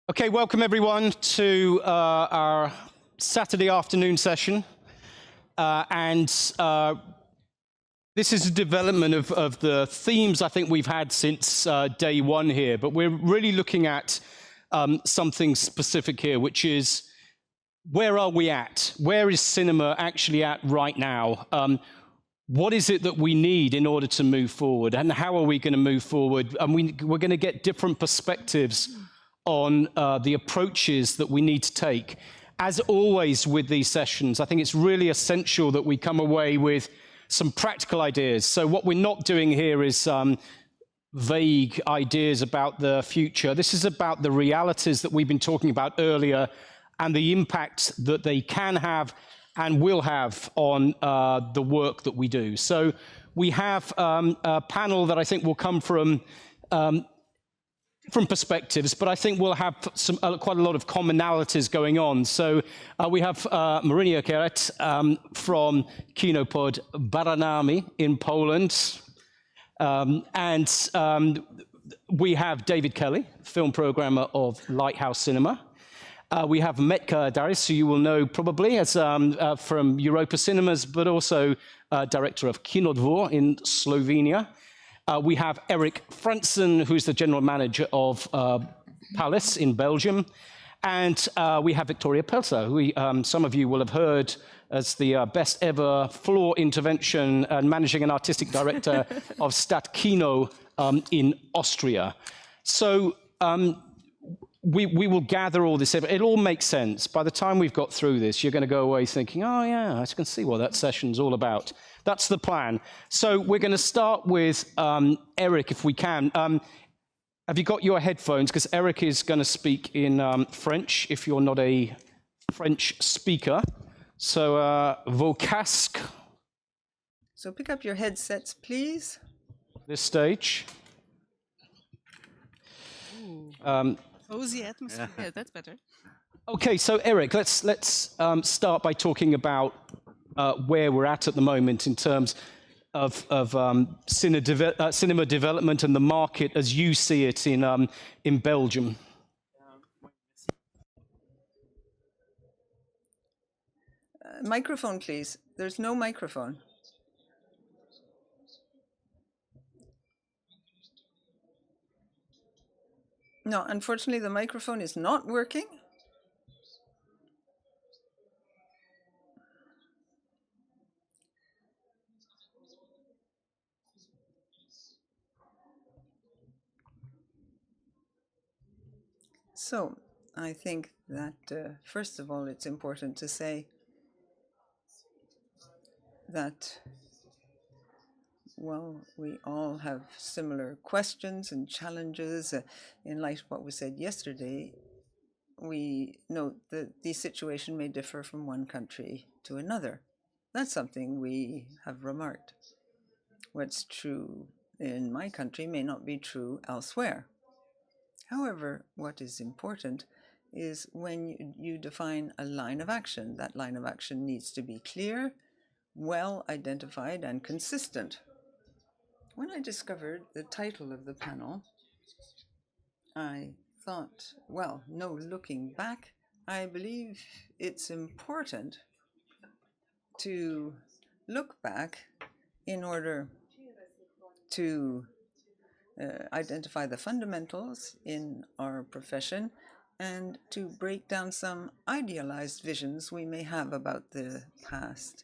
Okay, welcome everyone to our Saturday afternoon session. This is a development of the themes I think we've had since day one here, but we're really looking at something specific here, which is where are we at? Where is cinema actually at right now? What is it that we need in order to move forward? And how are we going to move forward? And we're going to get different perspectives on the approaches that we need to take. As always with these sessions, I think it's really essential that we come away with some practical ideas. So what we're not doing here is vague ideas about the future. This is about the realities that we've been talking about earlier and the impact that they can have and will have on the work that we do. So we have a panel that I think will come from perspectives, but I think we'll have some quite a lot of commonalities going on. So we have Marina Keret from Kinopod Baranami in Poland. We have David Kelly, film programmer of Lighthouse Cinema. We have Metka Daris, who you will know probably as from Europa Cinemas, but also director of Kinodvor in Slovenia. We have Eric Fransen, who's the general manager of Palace in Belgium. And we have Victoria Pelser, who some of you will have heard as the best ever floor intervention and managing and artistic director of Stadtkino in Austria. So we will gather all this. It all makes sense. By the time we've got through this, you're going to go away thinking, oh yeah, I can see what that session's all about. That's the plan. So we're going to start with Eric, if we can. Have you got your headphones? Because Eric is going to speak in French, if you're not a French speaker. So vos casques. So pick up your headsets, please. This stage. Cozy atmosphere. Yeah, that's better. Okay, so Eric, let's start by talking about where we're at the moment in terms of cinema development and the market as you see it in Belgium. Microphone, please. There's no microphone. No, unfortunately, the microphone is not working. So I think that, first of all, it's important to say that, well, we all have similar questions and challenges. In light of what was said yesterday, we note that the situation may differ from one country to another. That's something we have remarked. What's true in my country may not be true elsewhere. However, what is important is when you define a line of action, that line of action needs to be clear, well identified, and consistent. When I discovered the title of the panel, I thought, well, no looking back, I believe it's important to look back in order to identify the fundamentals in our profession and to break down some idealized visions we may have about the past.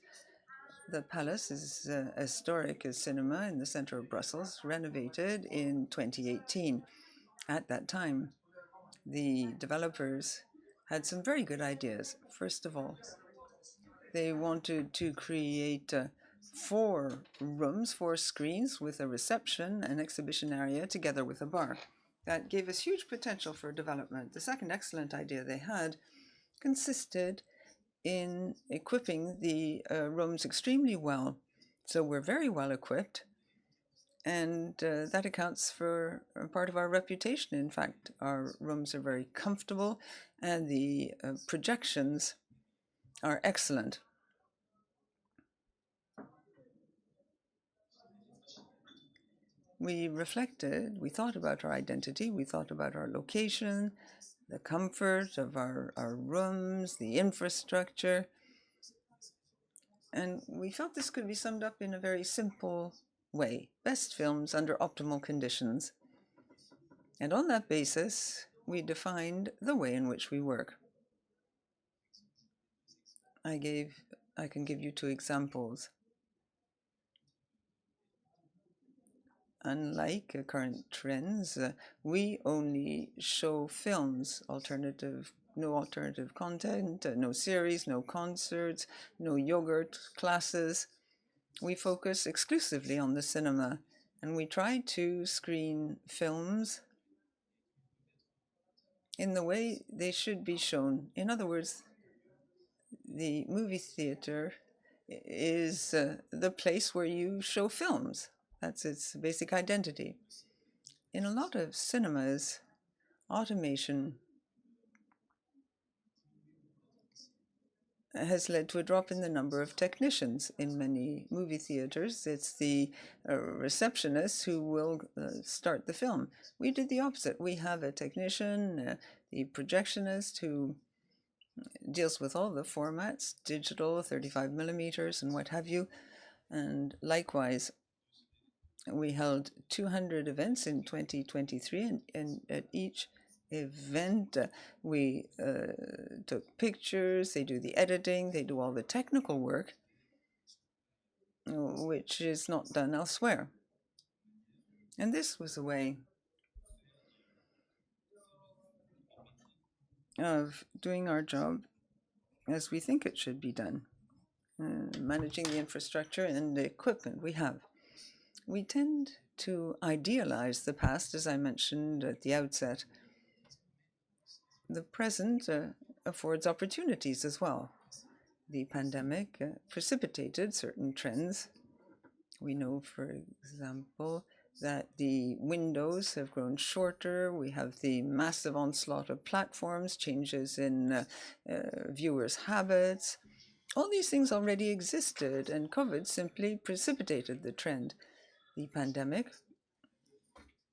The Palace is a historic cinema in the center of Brussels, renovated in 2018. At that time, the developers had some very good ideas. First of all, they wanted to create 4 rooms, 4 screens with a reception, an exhibition area, together with a bar. That gave us huge potential for development. The second excellent idea they had consisted in equipping the rooms extremely well. So we're very well equipped, and that accounts for part of our reputation. In fact, our rooms are very comfortable, and the projections are excellent. We reflected, we thought about our identity, we thought about our location, the comfort of our rooms, the infrastructure. And we felt this could be summed up in a very simple way: best films under optimal conditions. And on that basis, we defined the way in which we work. I can give you two examples. Unlike current trends, we only show films, no alternative content, no series, no concerts, no yogurt classes. We focus exclusively on the cinema, and we try to screen films in the way they should be shown. In other words, the movie theater is the place where you show films. That's its basic identity. In a lot of cinemas, automation has led to a drop in the number of technicians. In many movie theaters, it's the receptionist who will start the film. We did the opposite. We have a technician, the projectionist, who deals with all the formats, digital, 35 millimeters, and what have you. And likewise, we held 200 events in 2023, and at each event we took pictures, they do the editing, they do all the technical work, which is not done elsewhere. And this was a way of doing our job as we think it should be done, managing the infrastructure and the equipment we have. We tend to idealize the past, as I mentioned at the outset. The present affords opportunities as well. The pandemic precipitated certain trends. We know, for example, that the windows have grown shorter. We have the massive onslaught of platforms, changes in viewers' habits. All these things already existed, and COVID simply precipitated the trend. The pandemic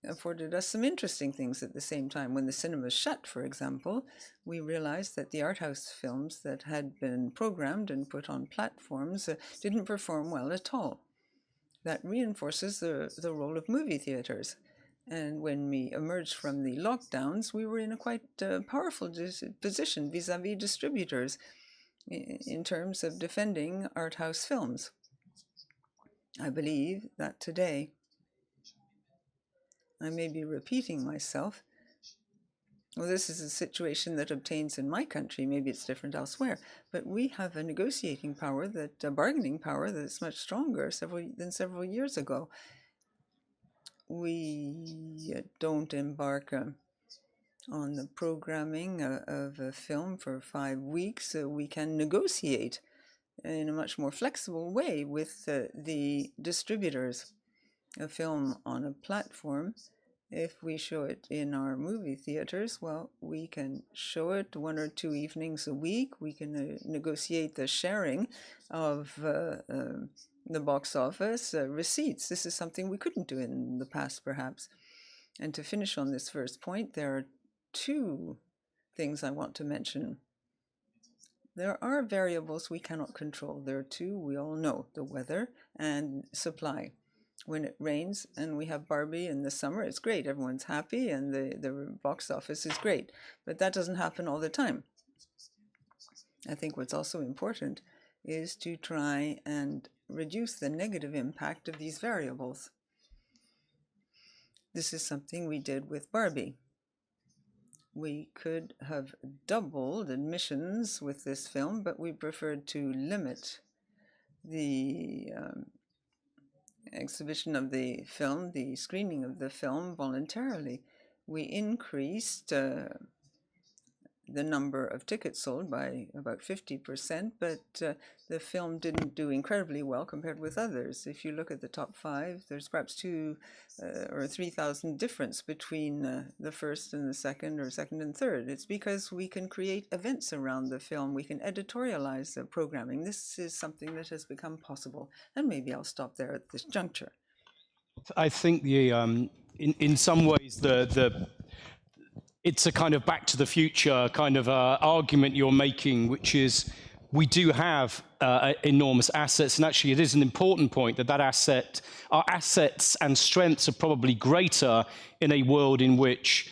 afforded us some interesting things at the same time. When the cinemas shut, for example, we realized that the art house films that had been programmed and put on platforms didn't perform well at all. That reinforces the role of movie theaters. And when we emerged from the lockdowns, we were in a quite powerful position vis-a-vis distributors in terms of defending art house films. I believe that today, I may be repeating myself. Well, this is a situation that obtains in my country. Maybe it's different elsewhere. But we have a negotiating power, a bargaining power that's much stronger than several years ago. We don't embark on the programming of a film for 5 weeks. We can negotiate in a much more flexible way with the distributors. A film on a platform, if we show it in our movie theaters, well, we can show it 1 or 2 evenings a week. We can negotiate the sharing of the box office receipts. This is something we couldn't do in the past, perhaps. And to finish on this first point, there are 2 things I want to mention. There are variables we cannot control. There are 2 we all know: the weather and supply. When it rains and we have Barbie in the summer, it's great. Everyone's happy and the box office is great. But that doesn't happen all the time. I think what's also important is to try and reduce the negative impact of these variables. This is something we did with Barbie. We could have doubled admissions with this film, but we preferred to limit the exhibition of the film, the screening of the film voluntarily. We increased the number of tickets sold by about 50%, but the film didn't do incredibly well compared with others. If you look at the top 5, there's perhaps 2,000 or 3,000 difference between the first and the second, or second and third. It's because we can create events around the film. We can editorialize the programming. This is something that has become possible. And maybe I'll stop there at this juncture. I think in some ways it's a kind of back to the future kind of argument you're making, which is we do have enormous assets, and actually it is an important point that our assets and strengths are probably greater in a world in which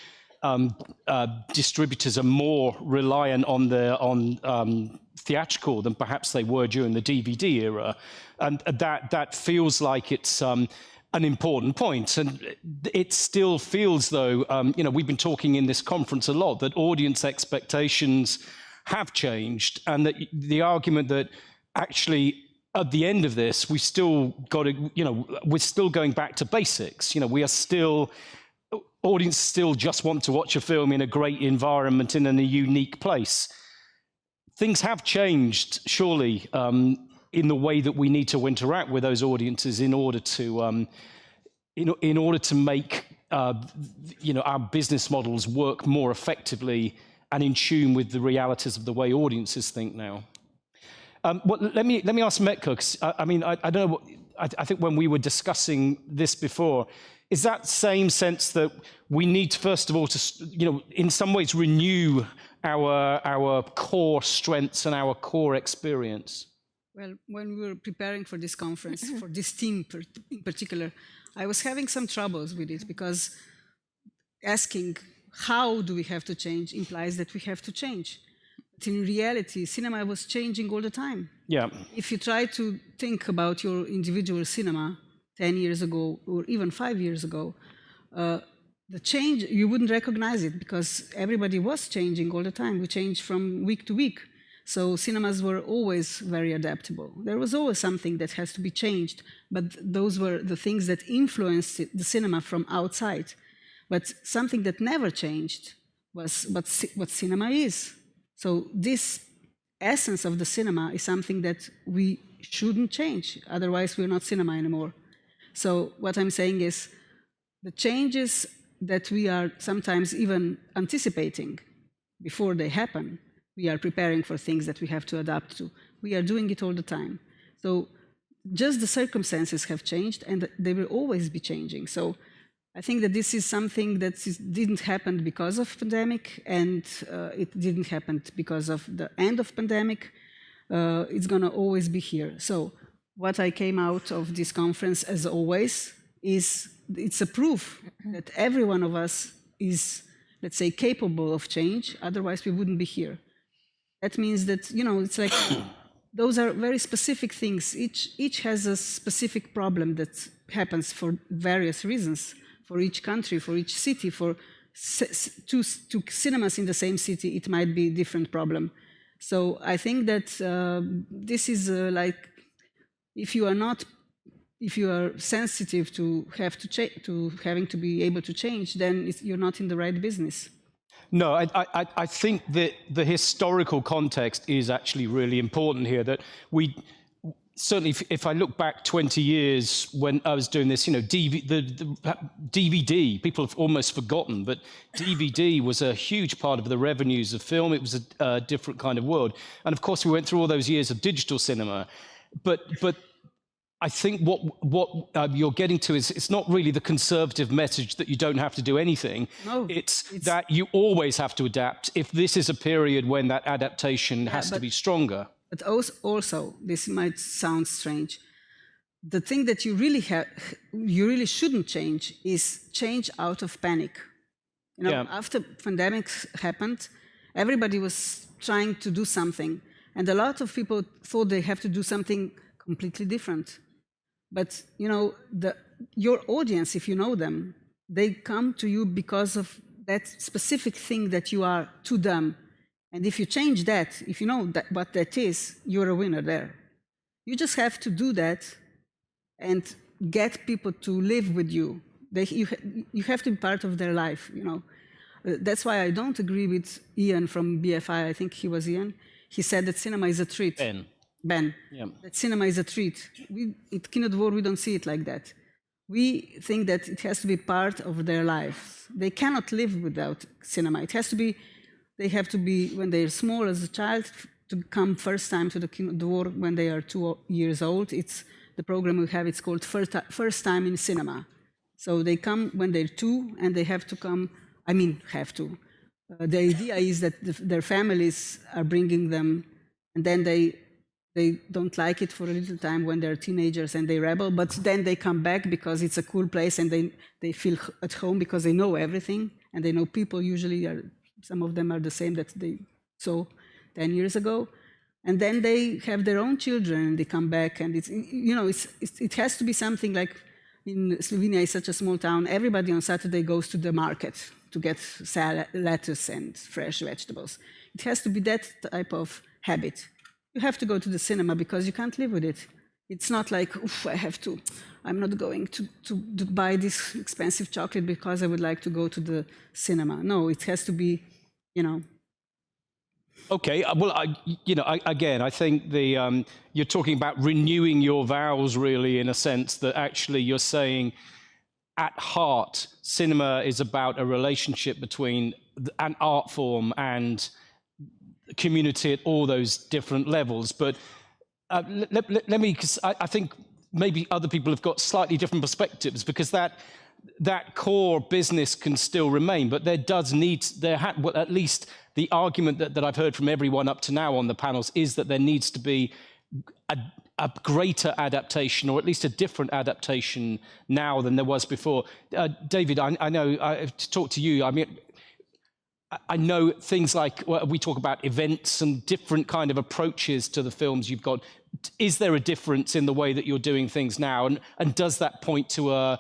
distributors are more reliant on theatrical than perhaps they were during the DVD era, and that feels like it's an important point. And it still feels, though, we've been talking in this conference a lot, that audience expectations have changed, and that the argument that actually at the end of this, we still got to, we're still going back to basics. Audience still just want to watch a film in a great environment and in a unique place. Things have changed, surely, in the way that we need to interact with those audiences in order to make our business models work more effectively and in tune with the realities of the way audiences think now. Let me ask Metka, because I don't know. I think when we were discussing this before, is that same sense that we need first of all to in some ways renew our core strengths and our core experience? Well, when we were preparing for this conference, for this theme in particular, I was having some troubles with it, because asking how do we have to change implies that we have to change. But in reality, cinema was changing all the time. Yeah. If you try to think about your individual cinema 10 years ago or even 5 years ago, the change, you wouldn't recognize it, because everybody was changing all the time. We changed from week to week. So cinemas were always very adaptable. There was always something that has to be changed, but those were the things that influenced the cinema from outside. But something that never changed was what cinema is. So this essence of the cinema is something that we shouldn't change, otherwise we're not cinema anymore. So what I'm saying is, the changes that we are sometimes even anticipating before they happen, we are preparing for things that we have to adapt to. We are doing it all the time. So just the circumstances have changed, and they will always be changing. So I think that this is something that didn't happen because of pandemic, and it didn't happen because of the end of pandemic. It's gonna always be here. So what I came out of this conference, as always, is it's a proof that every one of us is, let's say, capable of change. Otherwise, we wouldn't be here. That means that, it's like, those are very specific things. Each has a specific problem that happens for various reasons, for each country, for each city. For two cinemas in the same city, it might be a different problem. So I think that this is like, if you are sensitive to having to be able to change, then you're not in the right business. No, I think that the historical context is actually really important here. That we certainly, if I look back 20 years when I was doing this, the DVD, people have almost forgotten, but DVD was a huge part of the revenues of film. It was a different kind of world, and of course we went through all those years of digital cinema, but I think what you're getting to is, it's not really the conservative message that you don't have to do anything. No, it's that you always have to adapt if this is a period when that adaptation has to be stronger. But also, this might sound strange, the thing that you really shouldn't change is change out of panic. After pandemic happened, everybody was trying to do something, and a lot of people thought they have to do something completely different. But your audience, if you know them, they come to you because of that specific thing that you are to them. And if you change that, if you know what that is, you're a winner there. You just have to do that and get people to live with you. You have to be part of their life. That's why I don't agree with Ian from BFI. I think he was Ian. He said that cinema is a treat. Ben, yeah. That cinema is a treat. At Kino Dvor, we don't see it like that. We think that it has to be part of their lives. They cannot live without cinema. They have to be, when they're small as a child, to come first time to the Kino Dvor when they are 2 years old. It's the program we have, it's called First Time in Cinema. So they come when they're 2, and they have to come, The idea is that their families are bringing them, and then they don't like it for a little time when they're teenagers and they rebel, but then they come back because it's a cool place and they feel at home because they know everything and they know people usually are, some of them are the same that they saw 10 years ago. And then they have their own children and they come back, and it's, you know, it has to be something like, in Slovenia, it's such a small town, everybody on Saturday goes to the market to get lettuce and fresh vegetables. It has to be that type of habit. You have to go to the cinema because you can't live with it. It's not like, oof, I'm not going to buy this expensive chocolate because I would like to go to the cinema. No, it has to be, you know. Okay, well, again, I think you're talking about renewing your vows, really, in a sense that actually you're saying, at heart, cinema is about a relationship between an art form and community at all those different levels. But let me, because I think maybe other people have got slightly different perspectives, because that core business can still remain, but there does need, well, at least the argument that I've heard from everyone up to now on the panels is that there needs to be a greater adaptation, or at least a different adaptation now than there was before. David, I know, to talk to you, I mean, I know things like, well, we talk about events and different kind of approaches to the films you've got. Is there a difference in the way that you're doing things now? And does that point to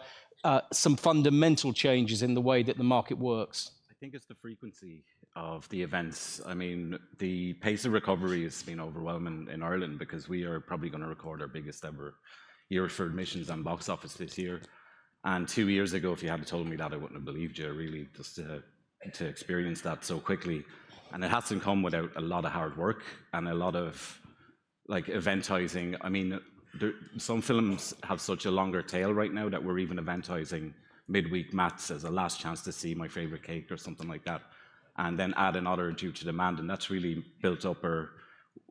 some fundamental changes in the way that the market works? I think it's the frequency of the events. I mean, the pace of recovery has been overwhelming in Ireland because we are probably going to record our biggest ever year for admissions and box office this year. And 2 years ago, if you had told me that, I wouldn't have believed you, really, just to experience that so quickly. And it hasn't come without a lot of hard work and a lot of like eventizing. I mean, some films have such a longer tail right now that we're even eventizing midweek mats as a last chance to see My Favorite Cake or something like that, and then add another due to demand, and that's really built up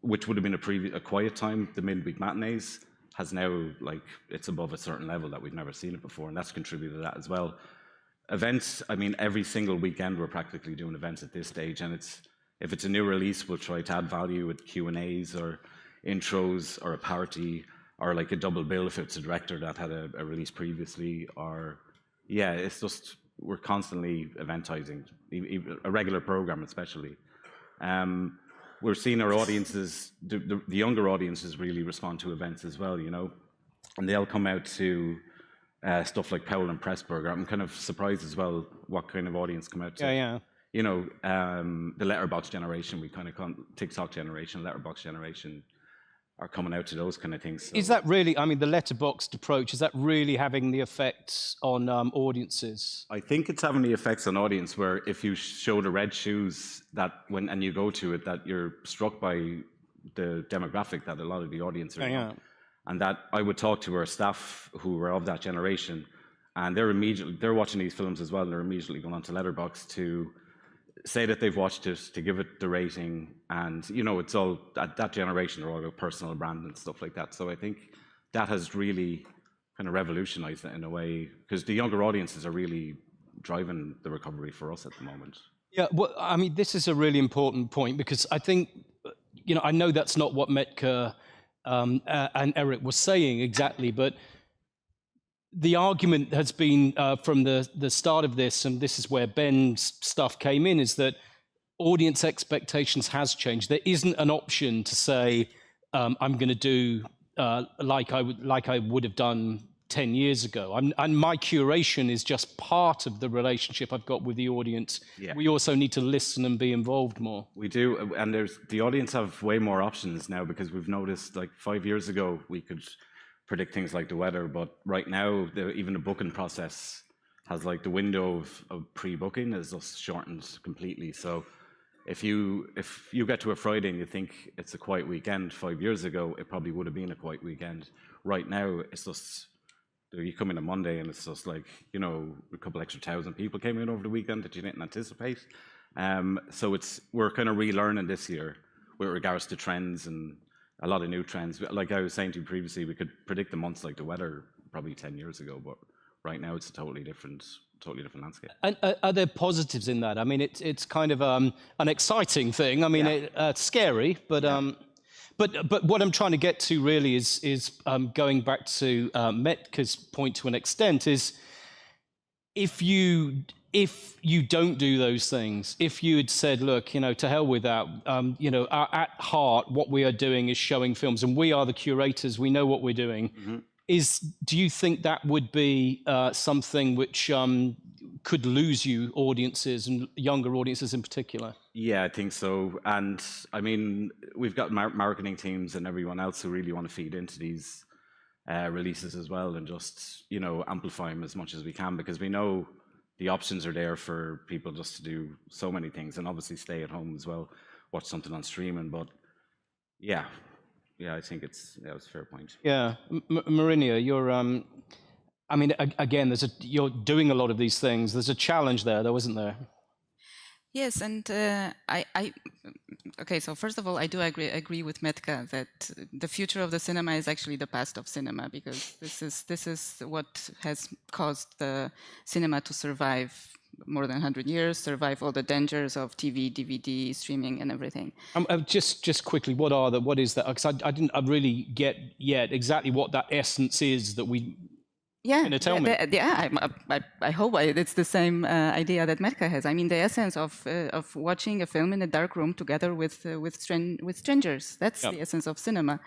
which would have been a quiet time. The midweek matinees has now, like, it's above a certain level that we've never seen it before, and that's contributed to that as well. Events, I mean, every single weekend we're practically doing events at this stage, and if it's a new release, we'll try to add value with Q&As or intros or a party, or like a double bill if it's a director that had a release previously, or yeah, it's just, we're constantly eventizing, a regular program especially. We're seeing our audiences, the younger audiences really respond to events as well, you know, and they'll come out to stuff like Powell and Pressburger. I'm kind of surprised as well what kind of audience come out to. Yeah. You know, the letterbox generation, we kind of call TikTok generation, letterbox generation, are coming out to those kind of things. So. Is that really, I mean, the letterboxed approach, is that really having the effects on audiences? I think it's having the effects on audience where if you show the red shoes and you go to it, that you're struck by the demographic that a lot of the audience are Yeah. And that I would talk to our staff who were of that generation, and they're watching these films as well, and they're immediately going onto Letterboxd to say that they've watched it, to give it the rating, and you know, it's all that generation are all about personal brand and stuff like that. So I think that has really kind of revolutionized it in a way, because the younger audiences are really driving the recovery for us at the moment. Yeah, well, I mean, this is a really important point, because I think, you know, I know that's not what Metka and Eric were saying exactly, but the argument has been from the start of this, and this is where Ben's stuff came in, is that audience expectations has changed. There isn't an option to say, I'm going to do like I would have done 10 years ago. And my curation is just part of the relationship I've got with the audience. Yeah. We also need to listen and be involved more. We do, and the audience have way more options now, because we've noticed, like 5 years ago, we could predict things like the weather, but right now, even the booking process has, like, the window of pre-booking is just shortened completely. So if you get to a Friday and you think it's a quiet weekend, 5 years ago, it probably would have been a quiet weekend. Right now, it's just, you come in on Monday and it's just like, you know, a couple extra 1,000 people came in over the weekend that you didn't anticipate. So we're kind of relearning this year with regards to trends and a lot of new trends. Like I was saying to you previously, we could predict the months like the weather probably 10 years ago, but right now it's a totally different totally different landscape. And are there positives in that? I mean, it's kind of an exciting thing. I mean, it's scary, but what I'm trying to get to really is going back to Metka's point to an extent is if you don't do those things, if you had said, look, to hell with that, at heart, what we are doing is showing films, and we are the curators, we know what we're doing. Do you think that would be something which could lose you audiences and younger audiences in particular? Yeah, I think so. And I mean, we've got marketing teams and everyone else who really want to feed into these releases as well, and just amplify them as much as we can, because we know the options are there for people just to do so many things, and obviously stay at home as well, watch something on streaming. But yeah, I think it's a fair point. Yeah, Marinia, you're. I mean, again, you're doing a lot of these things. There's a challenge there, though, isn't there? Yes, and okay. So first of all, I do agree with Metka that the future of the cinema is actually the past of cinema, because this is what has caused the cinema to survive more than 100 years, survive all the dangers of TV, DVD, streaming, and everything. Just quickly, what is that? Because I didn't really get yet exactly what that essence is that we. Yeah, tell me. I hope it's the same idea that Metka has. I mean, the essence of watching a film in a dark room together with strangers. That's the essence of cinema.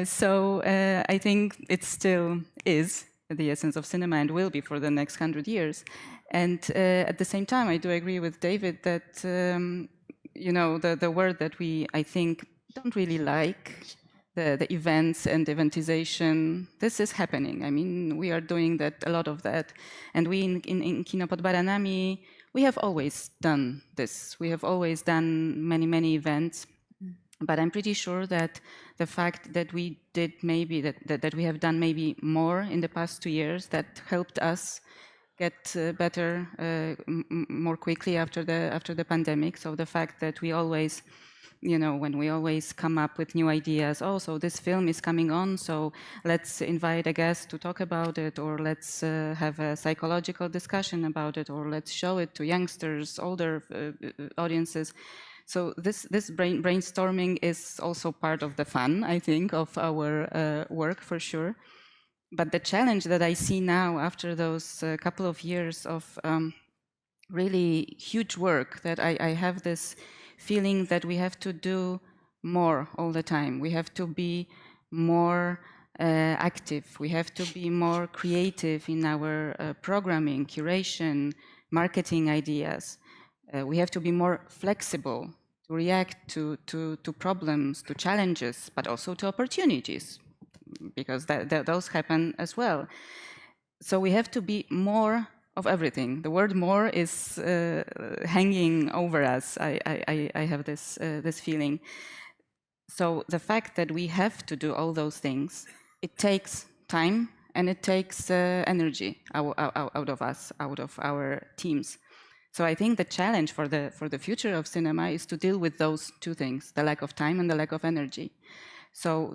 So I think it still is the essence of cinema and will be for the next 100 years. And at the same time, I do agree with David that the word that I think don't really like. The events and eventization, this is happening. I mean, we are doing a lot of that. And we in Kino pod Baranami, we have always done this. We have always done many events. But I'm pretty sure that the fact that we did that we have done maybe more in the past 2 years, that helped us get better more quickly after the pandemic. So the fact that we always, when we always come up with new ideas, so this film is coming on, so let's invite a guest to talk about it, or let's have a psychological discussion about it, or let's show it to youngsters, older audiences. So this brainstorming is also part of the fun, I think, of our work, for sure. But the challenge that I see now after those couple of years of really huge work, that I have this feeling that we have to do more all the time. We have to be more active. We have to be more creative in our programming, curation, marketing ideas. We have to be more flexible to react to problems, to challenges, but also to opportunities, because those happen as well. So we have to be more of everything. The word "more" is hanging over us. I have this feeling. So the fact that we have to do all those things, it takes time and it takes energy out of us, out of our teams. So I think the challenge for the future of cinema is to deal with those two things: the lack of time and the lack of energy. So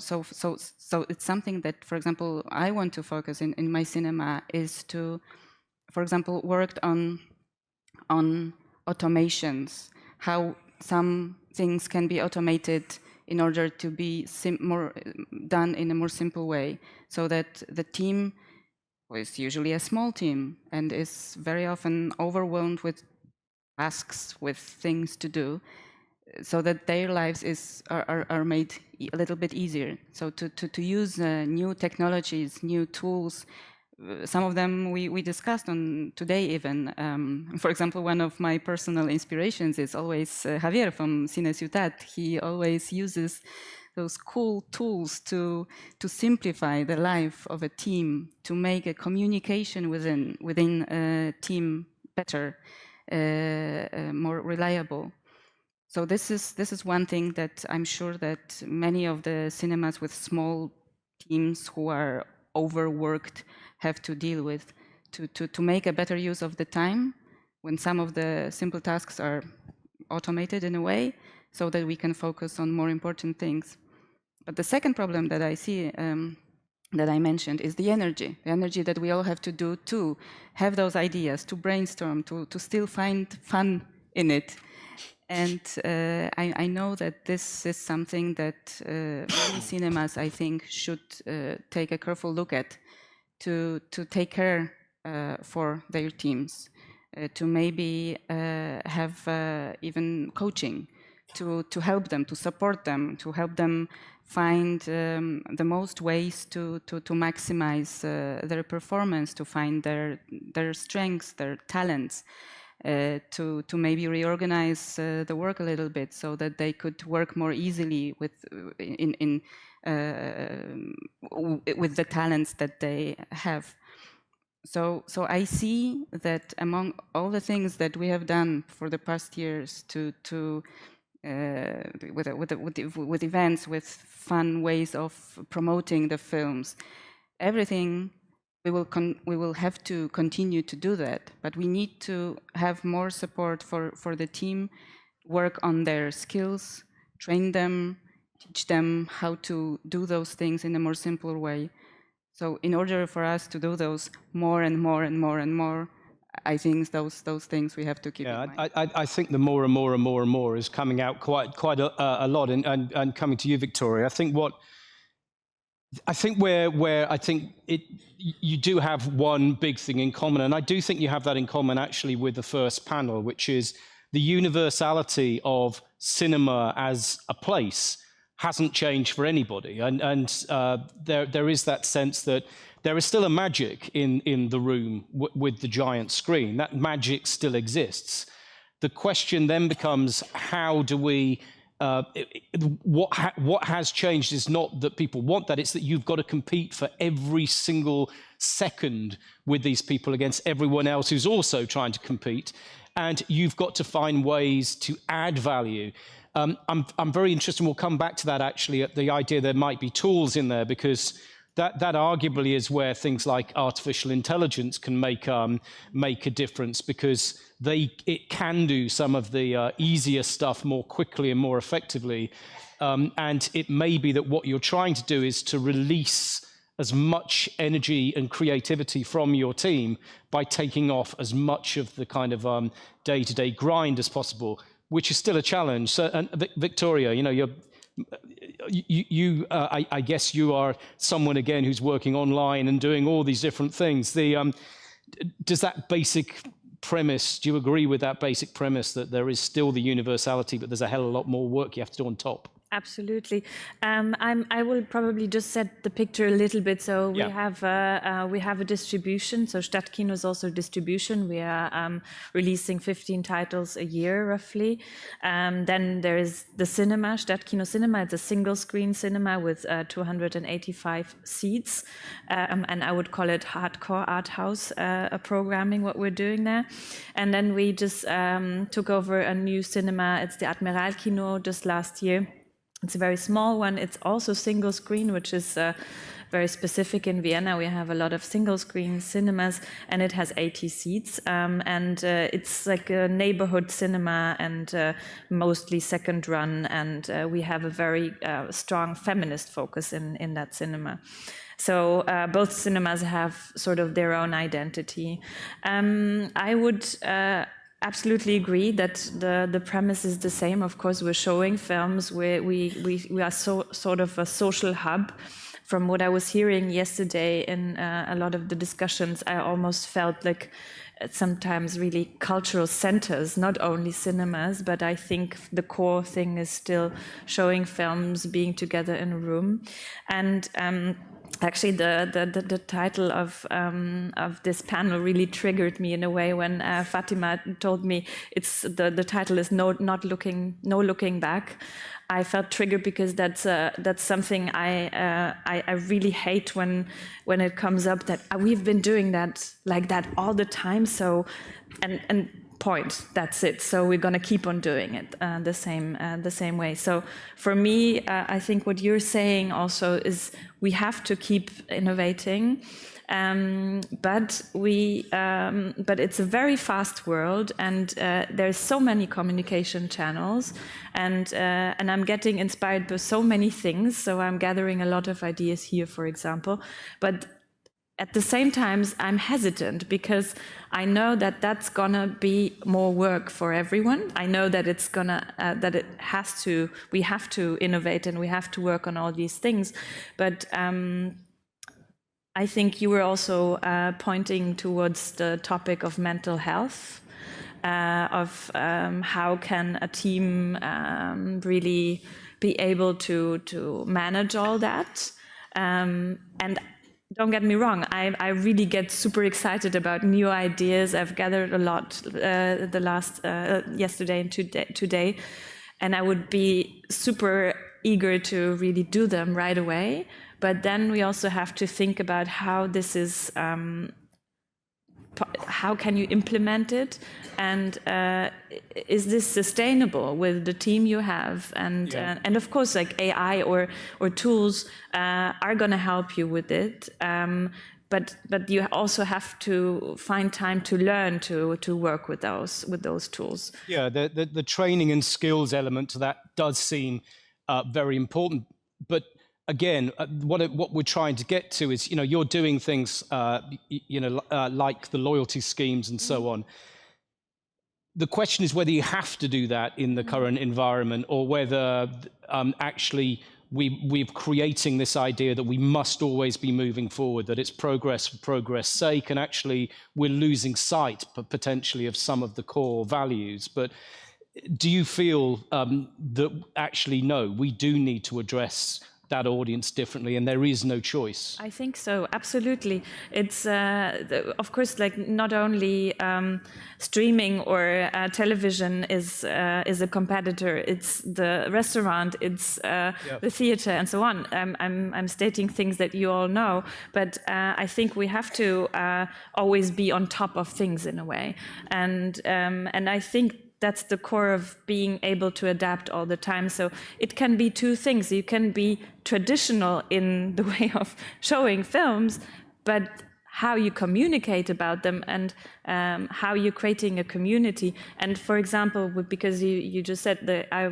it's something that, for example, I want to focus in my cinema is to, for example, worked on automations, how some things can be automated in order to be more done in a more simple way, so that the team, who is usually a small team and is very often overwhelmed with tasks, with things to do, so that their lives are made a little bit easier. So to use new technologies, new tools. Some of them we discussed on today even. For example, one of my personal inspirations is always Javier from Cine Ciutat. He always uses those cool tools to simplify the life of a team, to make a communication within a team better, more reliable. So this is one thing that I'm sure that many of the cinemas with small teams who are overworked have to deal with, to make a better use of the time when some of the simple tasks are automated in a way, so that we can focus on more important things. But the second problem that I see that I mentioned is the energy that we all have to do to have those ideas, to brainstorm, to still find fun in it. And I know that this is something that many cinemas, I think, should take a careful look at, to take care for their teams, to maybe have even coaching, to help them, to support them, to help them find the most ways to maximize their performance, to find their strengths, their talents, to maybe reorganize the work a little bit so that they could work more easily with the talents that they have. So I see that among all the things that we have done for the past years with events, with fun ways of promoting the films, everything, we will have to continue to do that. But we need to have more support for the team, work on their skills, train them, teach them how to do those things in a more simple way. So in order for us to do those more and more and more and more, I think those things we have to keep in mind. I think the more and more and more and more is coming out quite a lot, and coming to you, Victoria. I think where I think you do have one big thing in common, and I do think you have that in common actually with the first panel, which is the universality of cinema as a place hasn't changed for anybody, and there is that sense that there is still a magic in the room with the giant screen. That magic still exists. The question then becomes, how do we? What has changed is not that people want that; it's that you've got to compete for every single second with these people against everyone else who's also trying to compete, and you've got to find ways to add value. I'm very interested, and we'll come back to that actually, at the idea there might be tools in there, because that arguably is where things like artificial intelligence can make a difference, because it can do some of the easier stuff more quickly and more effectively. And it may be that what you're trying to do is to release as much energy and creativity from your team by taking off as much of the kind of day-to-day grind as possible, which is still a challenge. So, and Victoria, I guess you are someone again who's working online and doing all these different things. Does that basic premise, do you agree with that basic premise that there is still the universality, but there's a hell of a lot more work you have to do on top? Absolutely. I will probably just set the picture a little bit. So we have a distribution. So Stadtkino is also distribution. We are releasing 15 titles a year, roughly. Then there is the cinema, Stadtkino Cinema. It's a single screen cinema with 285 seats. And I would call it hardcore art house programming, what we're doing there. And then we just took over a new cinema. It's the Admiral Kino just last year. It's a very small one. It's also single screen, which is very specific in Vienna. We have a lot of single screen cinemas, and it has 80 seats. And it's like a neighborhood cinema and mostly second run. And we have a very strong feminist focus in that cinema. So both cinemas have sort of their own identity. I would absolutely agree that the premise is the same. Of course, we're showing films where we are sort of a social hub. From what I was hearing yesterday in a lot of the discussions, I almost felt like sometimes really cultural centers, not only cinemas, but I think the core thing is still showing films, being together in a room. And actually, the title of this panel really triggered me in a way when Fatima told me the title is No Looking Back. I felt triggered because that's something I really hate when it comes up, that we've been doing that like that all the time. So and point, that's it. So we're going to keep on doing it the same way. So for me, I think what you're saying also is we have to keep innovating. But it's a very fast world, and there's so many communication channels, and I'm getting inspired by so many things. So I'm gathering a lot of ideas here, for example, but at the same time, I'm hesitant because I know that that's gonna be more work for everyone. I know that it's gonna, we have to innovate and we have to work on all these things. But I think you were also pointing towards the topic of mental health, of how can a team really be able to manage all that. And don't get me wrong, I really get super excited about new ideas. I've gathered a lot the last yesterday and today, and I would be super eager to really do them right away. But then we also have to think about how this is, how can you implement it, and is this sustainable with the team you have? And of course, like AI or tools are going to help you with it. But you also have to find time to learn to work with those tools. Yeah, the training and skills element to that does seem very important. But again, what we're trying to get to is, you're doing things, like the loyalty schemes and so on. The question is whether you have to do that in the current environment, or whether actually we're creating this idea that we must always be moving forward, that it's progress for progress' sake, and actually we're losing sight potentially of some of the core values. But do you feel that actually, no, we do need to address that audience differently, and there is no choice? I think so, absolutely. It's of course, like, not only streaming or television is a competitor. It's the restaurant, it's the theater, and so on. I'm stating things that you all know, but I think we have to always be on top of things in a way, and I think that's the core of being able to adapt all the time. So it can be two things. You can be traditional in the way of showing films, but how you communicate about them, and how you're creating a community. And for example, because you just said that I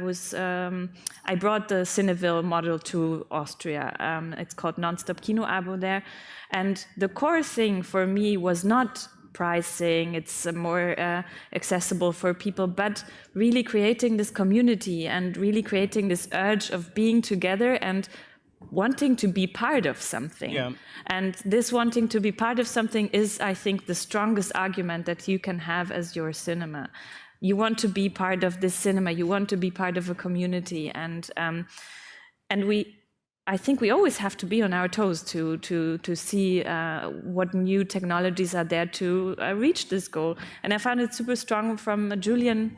brought the Cineville model to Austria. It's called Nonstop Kino Abo there. And the core thing for me was not pricing, it's more accessible for people, but really creating this community and really creating this urge of being together and wanting to be part of something. Yeah. And this wanting to be part of something is, I think, the strongest argument that you can have as your cinema. You want to be part of this cinema, you want to be part of a community, and I think we always have to be on our toes to see what new technologies are there to reach this goal. And I found it super strong from Julian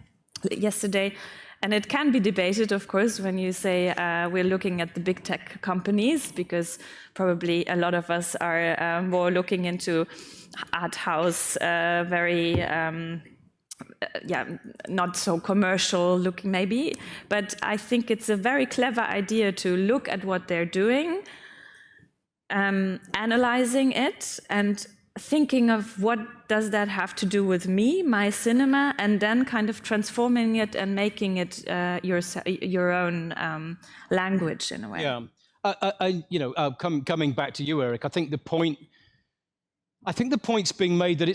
yesterday. And it can be debated, of course, when you say we're looking at the big tech companies, because probably a lot of us are more looking into art house, very not so commercial looking maybe, but I think it's a very clever idea to look at what they're doing, analyzing it, and thinking of what does that have to do with me, my cinema, and then kind of transforming it and making it your own language in a way. Yeah, coming back to you, Eric, I think the point's being made that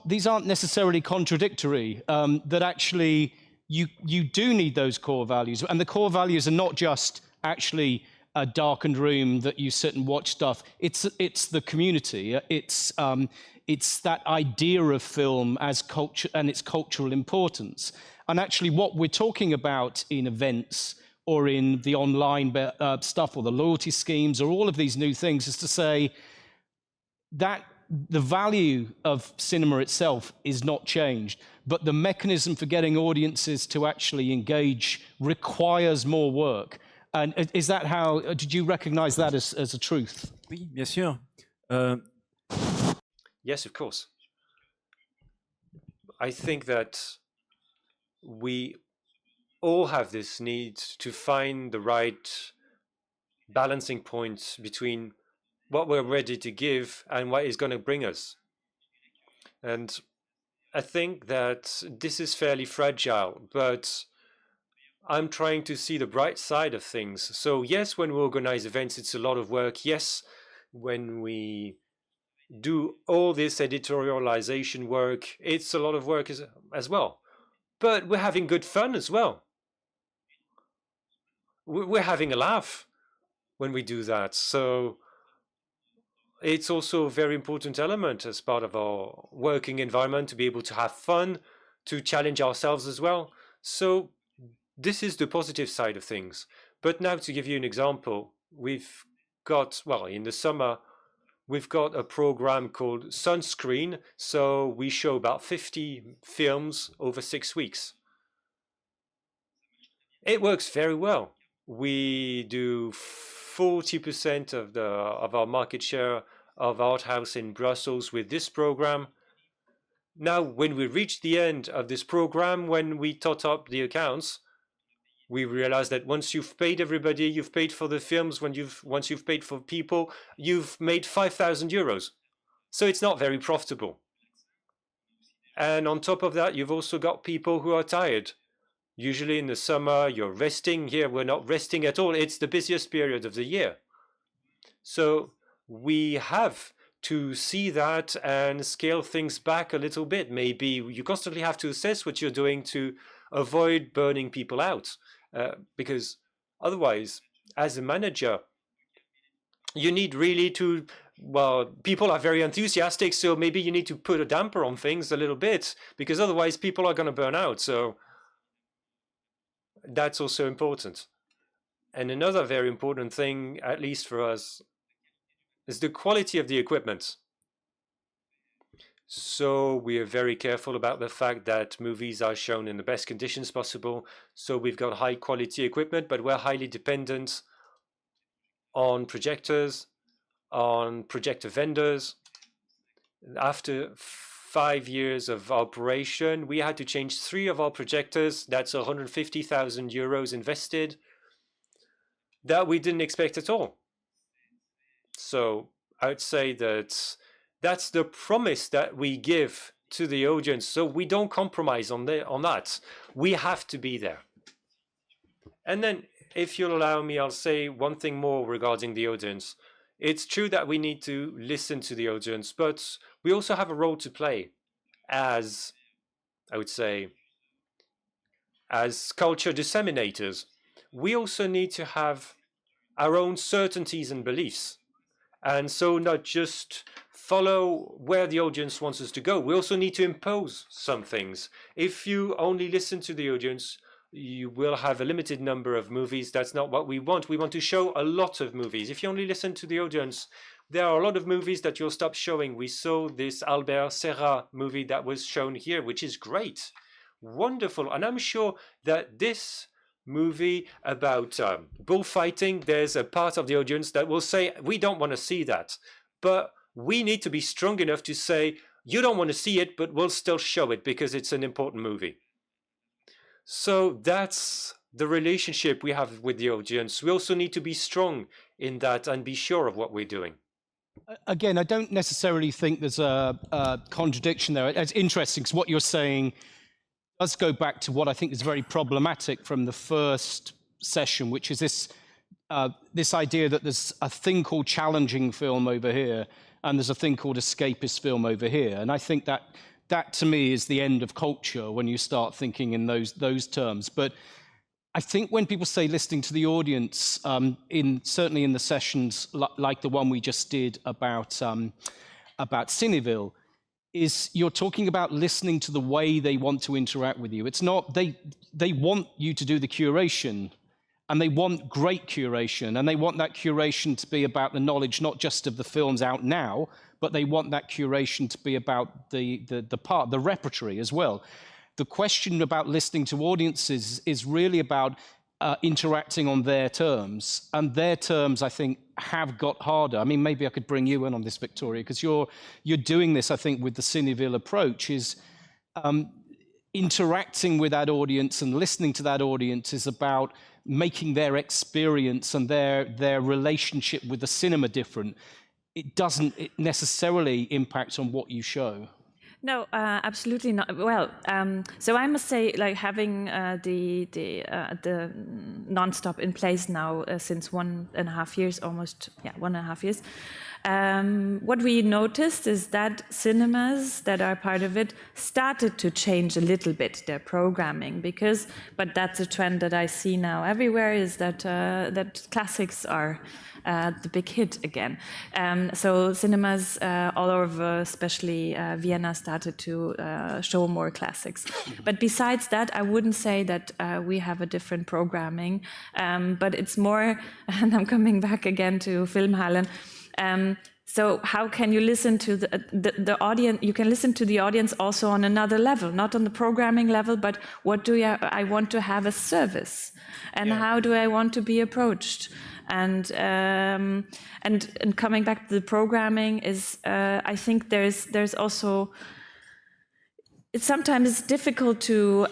these aren't necessarily contradictory, that actually you do need those core values. And the core values are not just actually a darkened room that you sit and watch stuff. It's the community. It's that idea of film as culture and its cultural importance. And actually what we're talking about in events or in the online stuff or the loyalty schemes or all of these new things is to say that the value of cinema itself is not changed, but the mechanism for getting audiences to actually engage requires more work. And is that how, did you recognize that as a truth? Oui, bien sûr. Yes, of course. I think that we all have this need to find the right balancing point between what we're ready to give and what it's going to bring us. And I think that this is fairly fragile, but I'm trying to see the bright side of things. So yes, when we organize events, it's a lot of work. Yes, when we do all this editorialization work, it's a lot of work as well. But we're having good fun as well. We're having a laugh when we do that. So it's also a very important element as part of our working environment to be able to have fun, to challenge ourselves as well. So this is the positive side of things. But now to give you an example, we've got, well, in the summer, we've got a program called Sunscreen. So we show about 50 films over 6 weeks. It works very well. We do 40% of our market share of art house in Brussels with this program. Now, when we reach the end of this program, when we tot up the accounts, we realize that once you've paid everybody, you've paid for the films, once you've paid for people, you've made 5,000 euros. So it's not very profitable. And on top of that, you've also got people who are tired. Usually in the summer, you're resting. Here, we're not resting at all. It's the busiest period of the year. So we have to see that and scale things back a little bit. Maybe you constantly have to assess what you're doing to avoid burning people out. Because otherwise, as a manager, you need really to, well, people are very enthusiastic, so maybe you need to put a damper on things a little bit, because otherwise people are going to burn out. So that's also important. And another very important thing, at least for us, is the quality of the equipment. So we are very careful about the fact that movies are shown in the best conditions possible. So we've got high quality equipment, but we're highly dependent on projectors, on projector vendors. After 5 years of operation, we had to change 3 of our projectors. That's 150,000 euros invested that we didn't expect at all. So I would say that that's the promise that we give to the audience. So we don't compromise on that. We have to be there. And then, if you'll allow me, I'll say one thing more regarding the audience. It's true that we need to listen to the audience, but we also have a role to play as, I would say, as culture disseminators. We also need to have our own certainties and beliefs. And so not just follow where the audience wants us to go. We also need to impose some things. If you only listen to the audience, you will have a limited number of movies. That's not what we want. We want to show a lot of movies. If you only listen to the audience, there are a lot of movies that you'll stop showing. We saw this Albert Serra movie that was shown here, which is great, wonderful. And I'm sure that this movie about bullfighting, there's a part of the audience that will say, we don't want to see that. But we need to be strong enough to say, you don't want to see it, but we'll still show it because it's an important movie. So that's the relationship we have with the audience. We also need to be strong in that and be sure of what we're doing. Again, I don't necessarily think there's a contradiction there. It's interesting because what you're saying does go back to what I think is very problematic from the first session, which is this idea that there's a thing called challenging film over here and there's a thing called escapist film over here. And I think that to me is the end of culture when you start thinking in those terms. But I think when people say listening to the audience, certainly in the sessions like the one we just did about Cineville, is you're talking about listening to the way they want to interact with you. It's not, they want you to do the curation, and they want great curation, and they want that curation to be about the knowledge, not just of the films out now, but they want that curation to be about the repertory as well. The question about listening to audiences is really about interacting on their terms, and their terms, I think, have got harder. I mean, maybe I could bring you in on this, Victoria, because you're doing this, I think, with the Cineville approach, is interacting with that audience and listening to that audience is about making their experience and their relationship with the cinema different. it doesn't necessarily impact on what you show. No, absolutely not. Well, so I must say, like having the non-stop in place now since 1.5 years, almost 1.5 years. What we noticed is that cinemas that are part of it started to change a little bit their programming but that's a trend that I see now everywhere, is that that classics are the big hit again. So cinemas all over, especially Vienna, started to show more classics. But besides that, I wouldn't say that we have a different programming, but it's more, and I'm coming back again to Filmhallen. So how can you listen to the audience? You can listen to the audience also on another level, not on the programming level, but what do I want to have as service, and how do I want to be approached? And coming back to the programming is, I think there's also, it's sometimes difficult to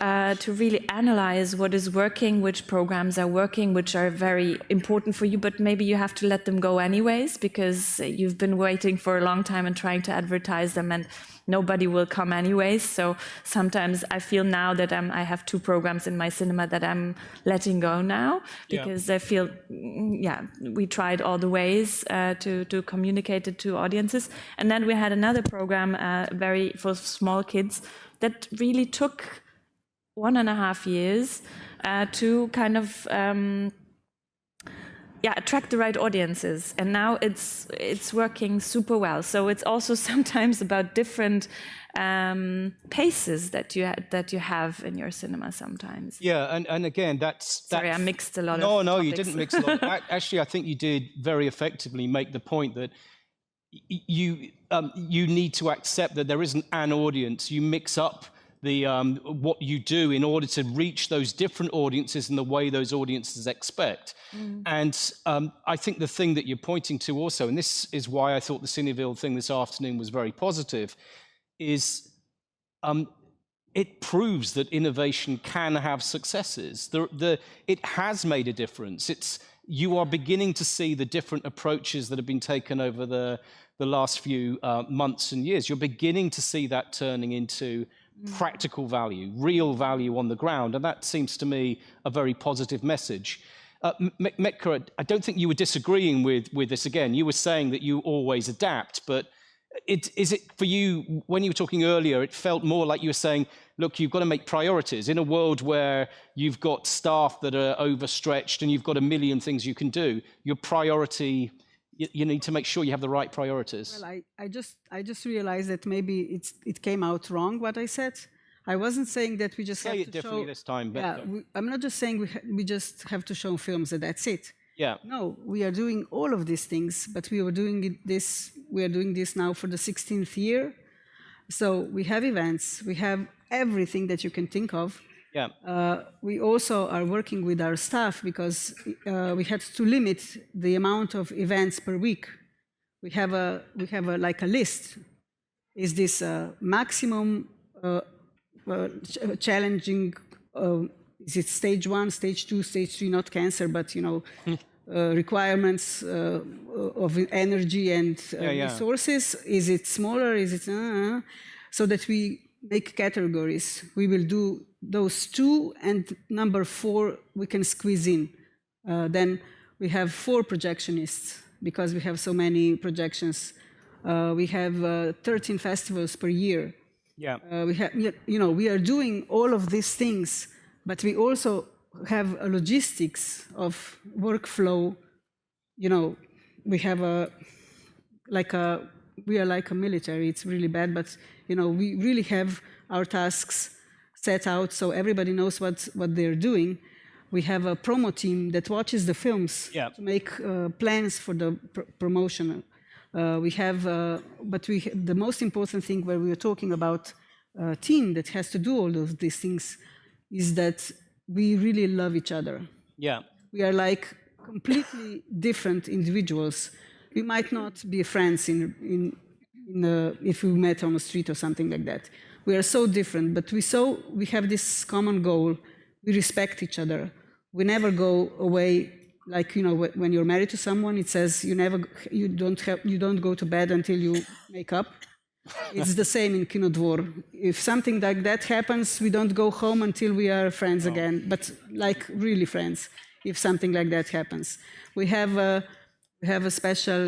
really analyze what is working, which programs are working, which are very important for you, but maybe you have to let them go anyways, because you've been waiting for a long time and trying to advertise them, and nobody will come anyways. So sometimes I feel now that I have 2 programs in my cinema that I'm letting go now, because I feel, we tried all the ways to communicate it to audiences. And then we had another program for small kids that really took 1.5 years to kind of attract the right audiences, and now it's working super well. So it's also sometimes about different paces that you have in your cinema sometimes. Yeah, and again, that's sorry, I mixed a lot. No, you didn't mix a lot. Actually, I think you did very effectively make the point that you need to accept that there isn't an audience. You mix up the what you do in order to reach those different audiences in the way those audiences expect. And I think the thing that you're pointing to also, and this is why I thought the Cineville thing this afternoon was very positive, is it proves that innovation can have successes. It has made a difference. You are beginning to see the different approaches that have been taken over the last few months and years. You're beginning to see that turning into practical value, real value on the ground, and that seems to me a very positive message. Metka, I don't think you were disagreeing with this again. You were saying that you always adapt, but is it for you, when you were talking earlier, it felt more like you were saying, look, you've got to make priorities. In a world where you've got staff that are overstretched and you've got a million things you can do, your priority, you need to make sure you have the right priorities. Well, I just realized that maybe it came out wrong what I said. I wasn't saying that we just say have it to differently show, this time. But I'm not just saying we just have to show films and that's it. Yeah. No, we are doing all of these things, but we are doing this now for the 16th year. So we have events, we have everything that you can think of. Yeah. We also are working with our staff because we had to limit the amount of events per week. We have like a list. Is this maximum challenging? Is it stage 1, stage 2, stage 3? Not cancer, but requirements of energy and resources. Is it smaller? Is it so that we make categories? We will do those 2, and number 4 we can squeeze in. Then we have 4 projectionists because we have so many projections. We have 13 festivals per year. Yeah. We have, we are doing all of these things, but we also have a logistics of workflow. We have we are like a military. It's really bad, but we really have our tasks set out so everybody knows what they're doing. We have a promo team that watches the films to make plans for the promotion. The most important thing where we are talking about a team that has to do all of these things is that we really love each other. Yeah. We are like completely different individuals. We might not be friends if we met on the street or something like that. We are so different, but we have this common goal. We respect each other. We never go away like, you know, when you're married to someone, it says you don't go to bed until you make up. It's the same in Kinodvor. If something like that happens, we don't go home until we are friends again, but like really friends. If something like that happens, we have a special,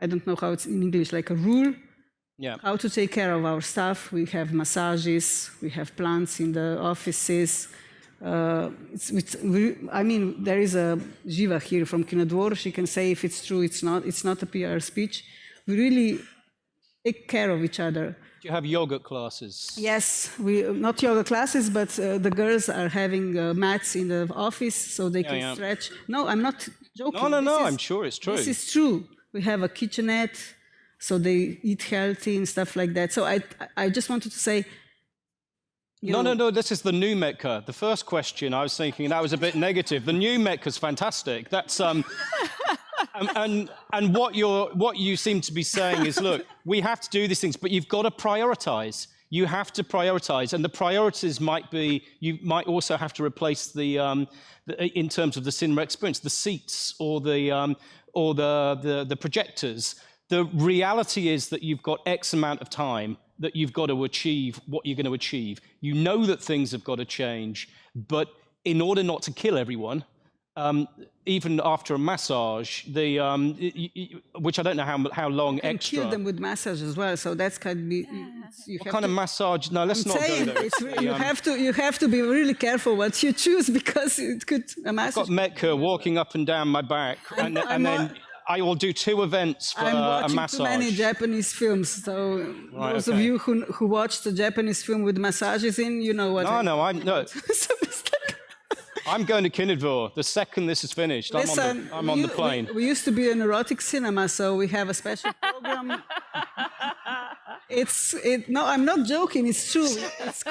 I don't know how it's in English, like a rule. Yeah. How to take care of our staff. We have massages, we have plants in the offices. I mean, there is a Živa here from Kinodvor. She can say if it's true, it's not a PR speech. We really take care of each other. Do you have yoga classes? Yes, not yoga classes, but the girls are having mats in the office so they can stretch. No, I'm not joking. No, I'm sure it's true. This is true. We have a kitchenette, so they eat healthy and stuff like that. So I just wanted to say, No, this is the new Metka. The first question, I was thinking that was a bit negative. The new Metka's fantastic. That's and what you seem to be saying is, look, we have to do these things, but you've got to prioritize. You have to prioritize, and the priorities might be, you might also have to replace the in terms of the cinema experience, the seats or the projectors. The reality is that you've got X amount of time that you've got to achieve what you're going to achieve. You know that things have got to change, but in order not to kill everyone, even after a massage, which I don't know how long you can extra. kill them with massage as well, so that's can be. What kind of massage? No, let's not go there. You have to be really careful what you choose because it could a massage. I've got Metka walking up and down my back, and then I will do 2 events for a massage. I'm watching too many Japanese films, so those of you who watched the Japanese film with massages in, you know what. No. I'm going to Kinodvor the second this is finished. Listen, I'm on the plane. We used to be an erotic cinema, so we have a special program. No, I'm not joking. It's true. It's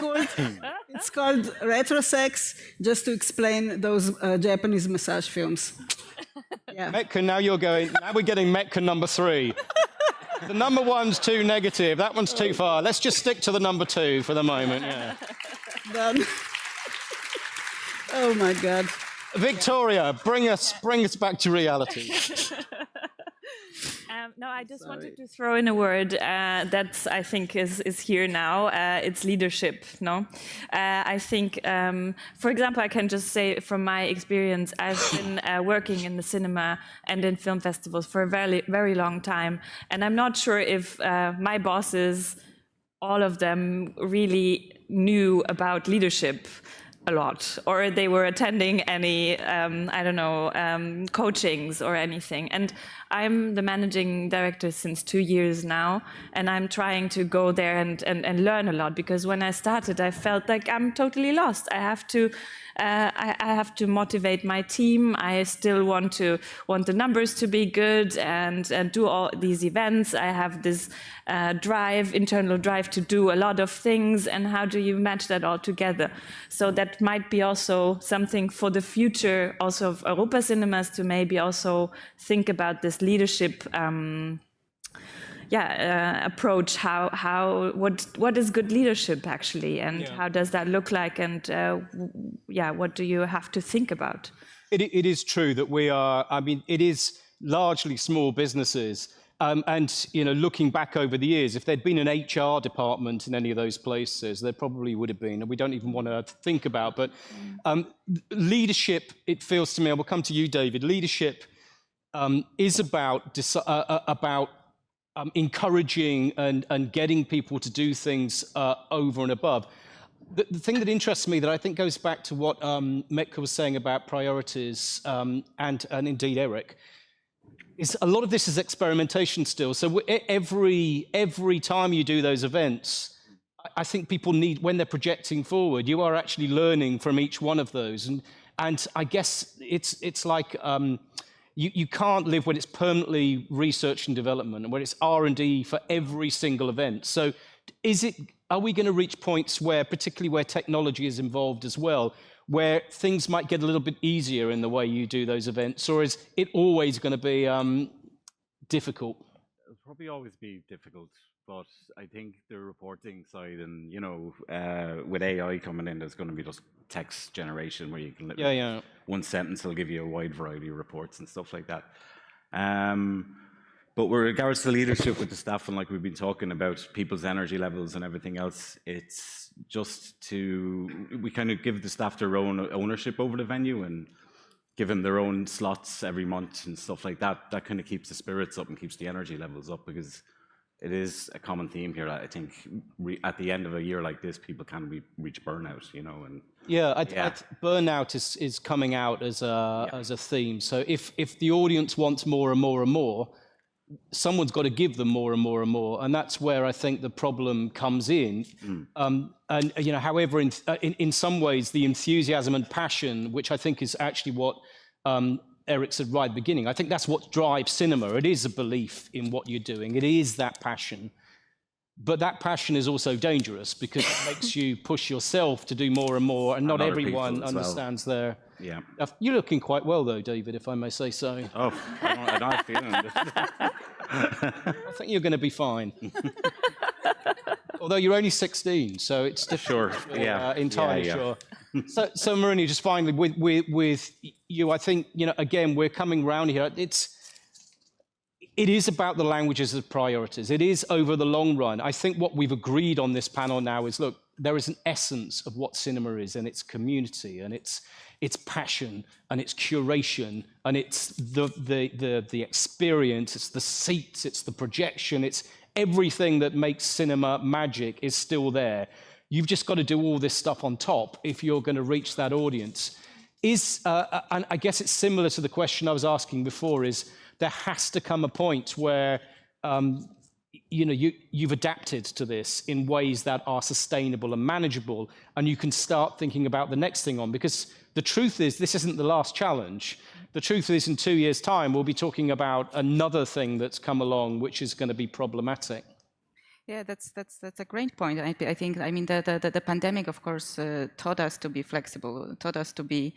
called Retrosex, just to explain those Japanese massage films. Yeah. Metka, now we're getting Metka number 3. The number 1's too negative. That one's too far. Let's just stick to the number 2 for the moment. Yeah. Done. Oh my God. Victoria, bring us back to reality. No, I just wanted to throw in a word that I think is here now. It's leadership. No, I think, for example, I can just say from my experience, I've been working in the cinema and in film festivals for a very, very long time, and I'm not sure if my bosses, all of them, really knew about leadership a lot, or they were attending any, coachings or anything. And I'm the managing director since 2 years now, and I'm trying to go there and learn a lot, because when I started, I felt like I'm totally lost. I have to motivate my team. I still want the numbers to be good and do all these events. I have this internal drive to do a lot of things, and how do you match that all together? So that might be also something for the future also of Europa Cinemas, to maybe also think about this leadership approach. What is good leadership actually, and how does that look like, and what do you have to think about? It is true that it is largely small businesses. And looking back over the years, if there'd been an HR department in any of those places, there probably would have been, and we don't even want to think about. But leadership, it feels to me, I will come to you, David. Leadership is about encouraging and getting people to do things over and above. The thing that interests me, that I think goes back to what Metka was saying about priorities, and indeed Eric, is a lot of this is experimentation still. So every time you do those events, I think people need, when they're projecting forward, you are actually learning from each one of those. And I guess it's like you can't live when it's permanently research and development, and when it's R&D for every single event. So are we going to reach points where, particularly where technology is involved as well, where things might get a little bit easier in the way you do those events, or is it always going to be difficult? It'll probably always be difficult but I think the reporting side and, you know, with AI coming in, there's going to be just text generation where you can literally, one sentence will give you a wide variety of reports and stuff like that. But with regards to leadership with the staff, and like we've been talking about people's energy levels and everything else, it's just we kind of give the staff their own ownership over the venue and give them their own slots every month and stuff like that. That kind of keeps the spirits up and keeps the energy levels up, because it is a common theme here. I think at the end of a year like this, people can reach burnout, you know. And burnout is coming out as a theme. So if the audience wants more and more and more, someone's got to give them more and more and more, and that's where I think the problem comes in. And you know, however, in some ways, the enthusiasm and passion, which I think is actually what Eric said right at the beginning, I think that's what drives cinema. It is a belief in what you're doing. It is that passion. But that passion is also dangerous, because it makes you push yourself to do more and more, and not everyone understands their... Yeah. You're looking quite well, though, David, if I may say so. Oh, I don't have feeling. I think you're going to be fine. Although you're only 16, so it's difficult. Sure, yeah. Entirely sure. So Marina, just finally, with you, I think, you know, again, we're coming round here. It is about the languages of priorities. It is over the long run. I think what we've agreed on this panel now is, look, there is an essence of what cinema is, and it's community, and it's passion, and it's curation, and it's the experience, it's the seats, it's the projection, it's everything that makes cinema magic is still there. You've just got to do all this stuff on top if you're going to reach that audience. And I guess it's similar to the question I was asking before, is there has to come a point where you know, you've adapted to this in ways that are sustainable and manageable, and you can start thinking about the next thing on, because the truth is, this isn't the last challenge. The truth is, in 2 years' time, we'll be talking about another thing that's come along, which is going to be problematic. Yeah, that's a great point. I think, I mean, the pandemic, of course, taught us to be flexible, taught us to be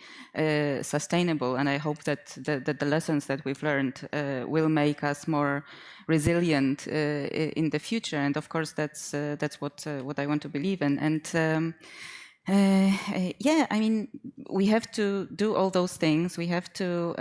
sustainable, and I hope that the lessons that we've learned will make us more resilient in the future. And of course, that's what I want to believe in. And yeah, I mean, we have to do all those things. We have to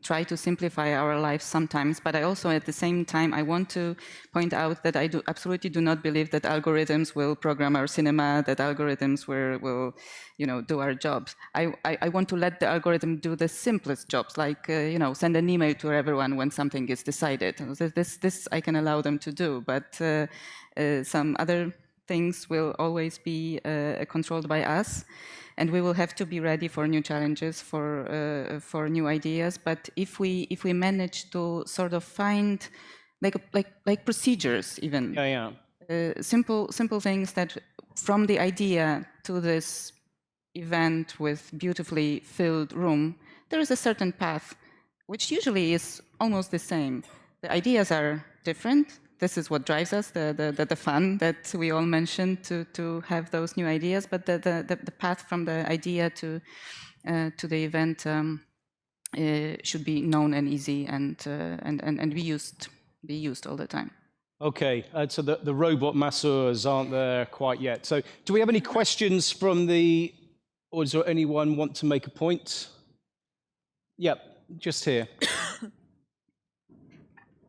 try to simplify our lives sometimes. But I also, at the same time, I want to point out that I absolutely do not believe that algorithms will program our cinema, that algorithms will you know, do our jobs. I want to let the algorithm do the simplest jobs, like you know, send an email to everyone when something is decided. This I can allow them to do, but some other things will always be controlled by us, and we will have to be ready for new challenges, for new ideas. But if we manage to sort of find like procedures, even simple things that from the idea to this event with beautifully filled room, there is a certain path, which usually is almost the same. The ideas are different. This is what drives us, the fun that we all mentioned, to have those new ideas. But the path from the idea to the event should be known and easy, and be used all the time. Okay, so the robot masseurs aren't there quite yet. So do we have any questions from the, or does anyone want to make a point? Yep, just here.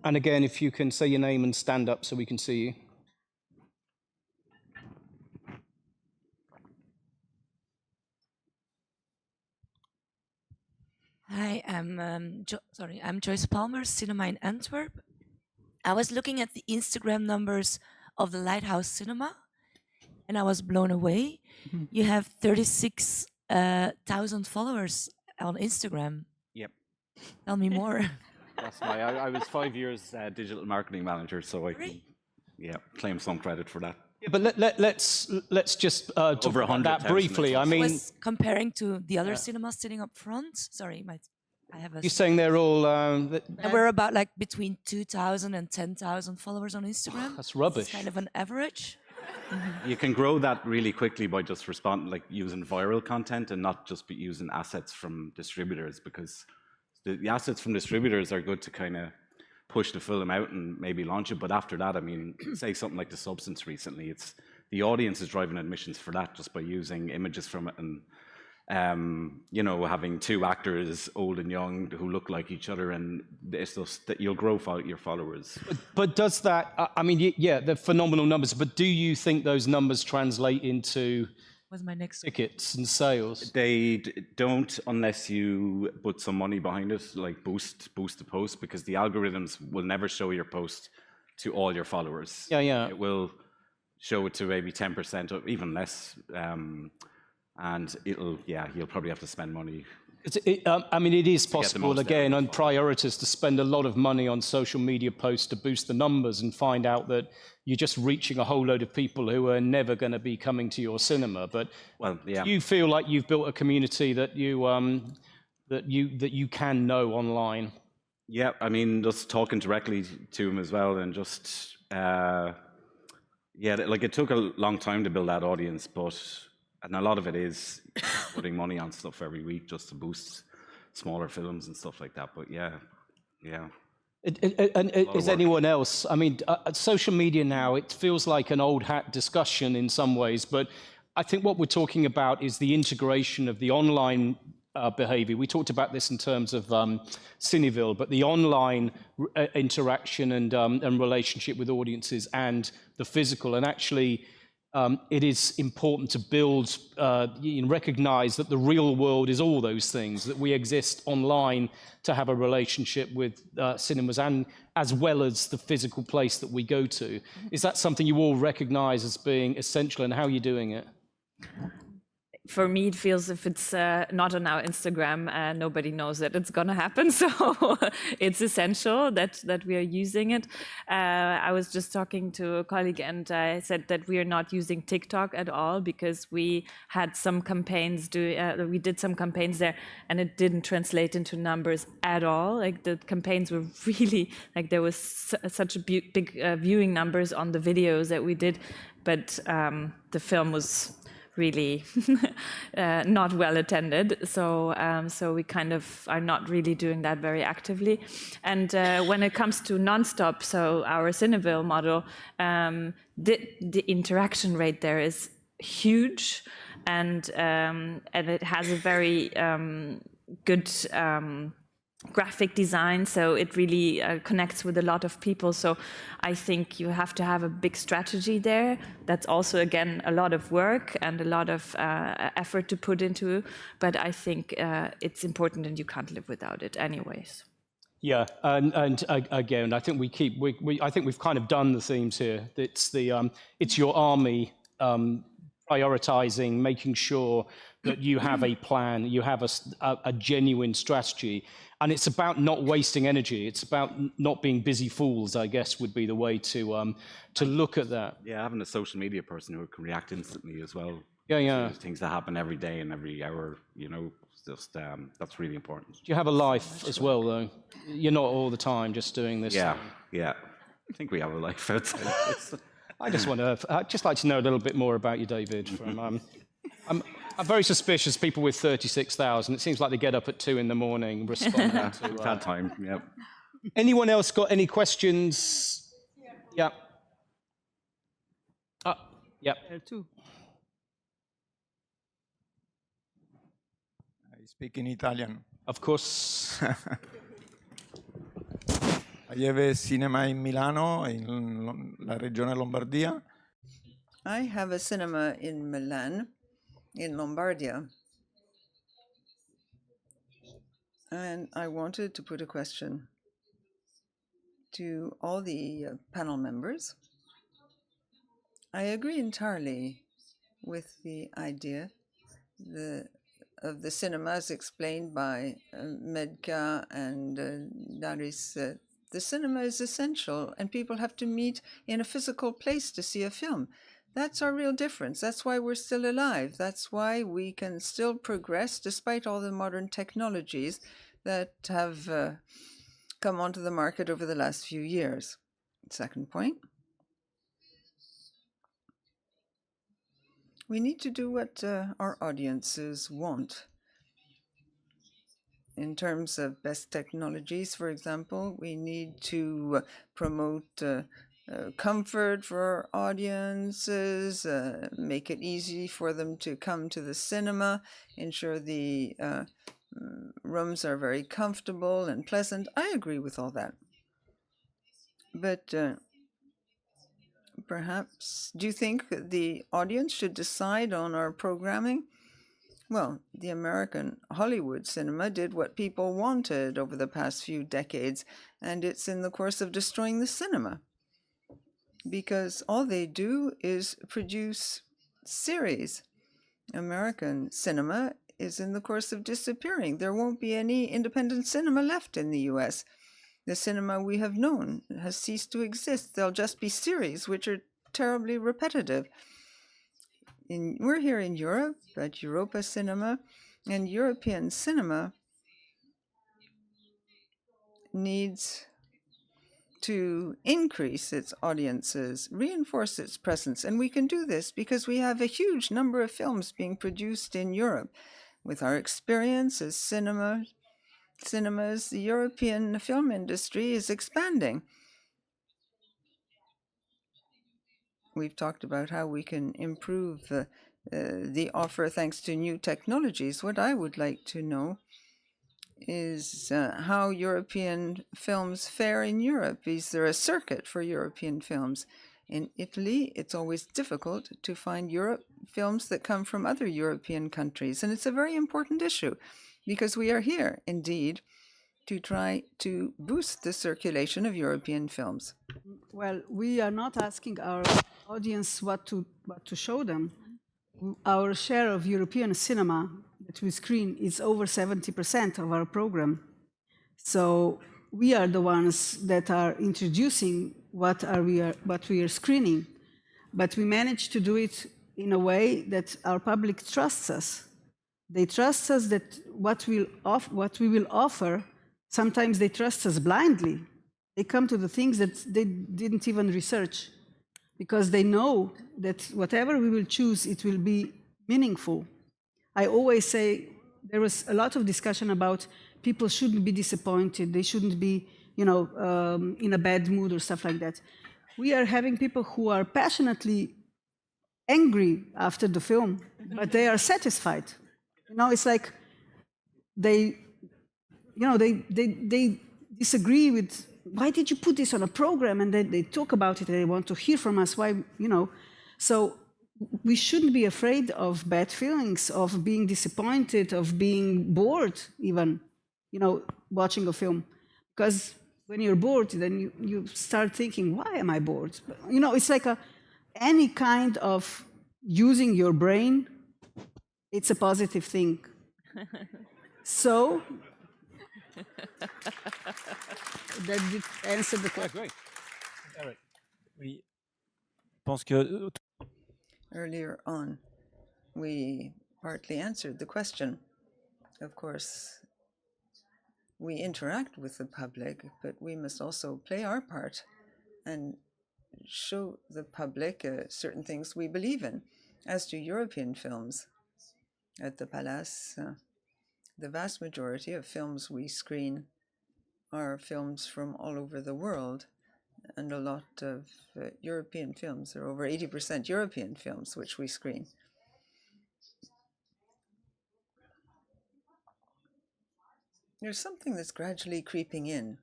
And again, if you can say your name and stand up so we can see you. Hi, I'm Joyce Palmer, Cinema in Antwerp. I was looking at the Instagram numbers of the Lighthouse Cinema, and I was blown away. Mm-hmm. You have 36,000 followers on Instagram. Yep. Tell me more. That's I was 5 years digital marketing manager, so I can claim some credit for that. Yeah, but let's just talk about that briefly. I mean, was comparing to the other cinemas sitting up front. Sorry, I have a. You're saying they're all. We're about like between 2,000 and 10,000 followers on Instagram. That's rubbish. It's kind of an average. You can grow that really quickly by just using viral content and not just using assets from distributors, because the assets from distributors are good to kind of push the film out and maybe launch it. But after that, I mean, say something like The Substance recently, it's the audience is driving admissions for that just by using images from it and you know, having two actors, old and young, who look like each other, and it's just that you'll grow your followers. But does that? I mean, yeah, they're phenomenal numbers. But do you think those numbers translate into Was my next tickets and sales? They don't unless you put some money behind it, like boost the post, because the algorithms will never show your post to all your followers. Yeah, yeah. It will show it to maybe 10% or even less, and you'll probably have to spend money. I mean, it is get the possible, most out again, of on it. priorities to spend a lot of money on social media posts to boost the numbers and find out that you're just reaching a whole load of people who are never going to be coming to your cinema. But Well, yeah. do you feel like you've built a community that you can know online? Yeah, I mean, just talking directly to him as well, and just like it took a long time to build that audience, and a lot of it is putting money on stuff every week just to boost smaller films and stuff like that. But yeah. And is anyone else? I mean, social media now, it feels like an old hat discussion in some ways, but I think what we're talking about is the integration of the online behavior. We talked about this in terms of Cineville, but the online interaction and relationship with audiences and the physical. And actually, it is important to build, recognize that the real world is all those things, that we exist online to have a relationship with cinemas and as well as the physical place that we go to. Is that something you all recognize as being essential, and how are you doing it? For me, it feels if it's not on our Instagram, nobody knows that it's going to happen. So it's essential that we are using it. I was just talking to a colleague and I said that we are not using TikTok at all because we had some campaigns, we did some campaigns there and it didn't translate into numbers at all. Like the campaigns were really, like there was such a big viewing numbers on the videos that we did, but the film was really not well attended. So we kind of are not really doing that very actively. And when it comes to nonstop, so our Cineville model, the interaction rate there is huge, and it has a very good graphic design, so it really connects with a lot of people. So I think you have to have a big strategy there. That's also, again, a lot of work and a lot of effort to put into, but I think it's important and you can't live without it anyways. Yeah, and again, I think I think we've kind of done the themes here. It's your army prioritizing, making sure that you have a plan, you have a genuine strategy, and it's about not wasting energy. It's about not being busy fools, I guess, would be the way to look at that. Yeah, having a social media person who can react instantly as well. Yeah. To things that happen every day and every hour, just that's really important. Do you have a life as well, though? You're not all the time just doing this. Yeah. I think we have a life outside of this. I'd just like to know a little bit more about you, David. I'm very suspicious people with 36,000. It seems like they get up at 2 in.the morning, responding to... Bad time, yeah. Anyone else got any questions? Yeah. Yeah. There too. I speak in Italian. Of course. I have a cinema in Milano, in la regione Lombardia. I have a cinema in Milan, in Lombardia. And I wanted to put a question to all the panel members. I agree entirely with the idea of the cinemas explained by Medka and Daris. The cinema is essential, and people have to meet in a physical place to see a film. That's our real difference. That's why we're still alive. That's why we can still progress despite all the modern technologies that have come onto the market over the last few years. Second point, we need to do what our audiences want. in terms of best technologies, for example, we need to promote comfort for our audiences, make it easy for them to come to the cinema, ensure the rooms are very comfortable and pleasant. I agree with all that. But perhaps, do you think the audience should decide on our programming? Well, the American Hollywood cinema did what people wanted over the past few decades, and it's in the course of destroying the cinema. Because all they do is produce series. American cinema is in the course of disappearing. There won't be any independent cinema left in the US. The cinema we have known has ceased to exist. There'll just be series which are terribly repetitive. We're here in Europe at Europa Cinema, and European cinema needs to increase its audiences, reinforce its presence. And we can do this because we have a huge number of films being produced in Europe. With our experience as cinemas, the European film industry is expanding. We've talked about how we can improve the offer thanks to new technologies. What I would like to know is how European films fare in Europe. Is there a circuit for European films? In Italy, it's always difficult to find films that come from other European countries. And it's a very important issue because we are here, indeed, to try to boost the circulation of European films. Well, we are not asking our audience what to show them. Our share of European cinema that we screen is over 70% of our program. So we are the ones that are introducing what we are screening, but we manage to do it in a way that our public trusts us. They trust us that what we will offer. Sometimes they trust us blindly. They come to the things that they didn't even research because they know that whatever we will choose, it will be meaningful. I always say there was a lot of discussion about people shouldn't be disappointed. They shouldn't be, in a bad mood or stuff like that. We are having people who are passionately angry after the film, but they are satisfied. It's like they disagree with, why did you put this on a program? And then they talk about it and they want to hear from us why, So we shouldn't be afraid of bad feelings, of being disappointed, of being bored even, watching a film. Because when you're bored, then you start thinking, why am I bored? It's like any kind of using your brain, it's a positive thing. So, that did answer the question. Great. Eric. Oui. Je pense que Earlier on, we partly answered the question. Of course, we interact with the public, but we must also play our part and show the public certain things we believe in. As to European films, at the Palace, the vast majority of films we screen are films from all over the world, and a lot of European films. There are over 80% European films which we screen. There's something that's gradually creeping in.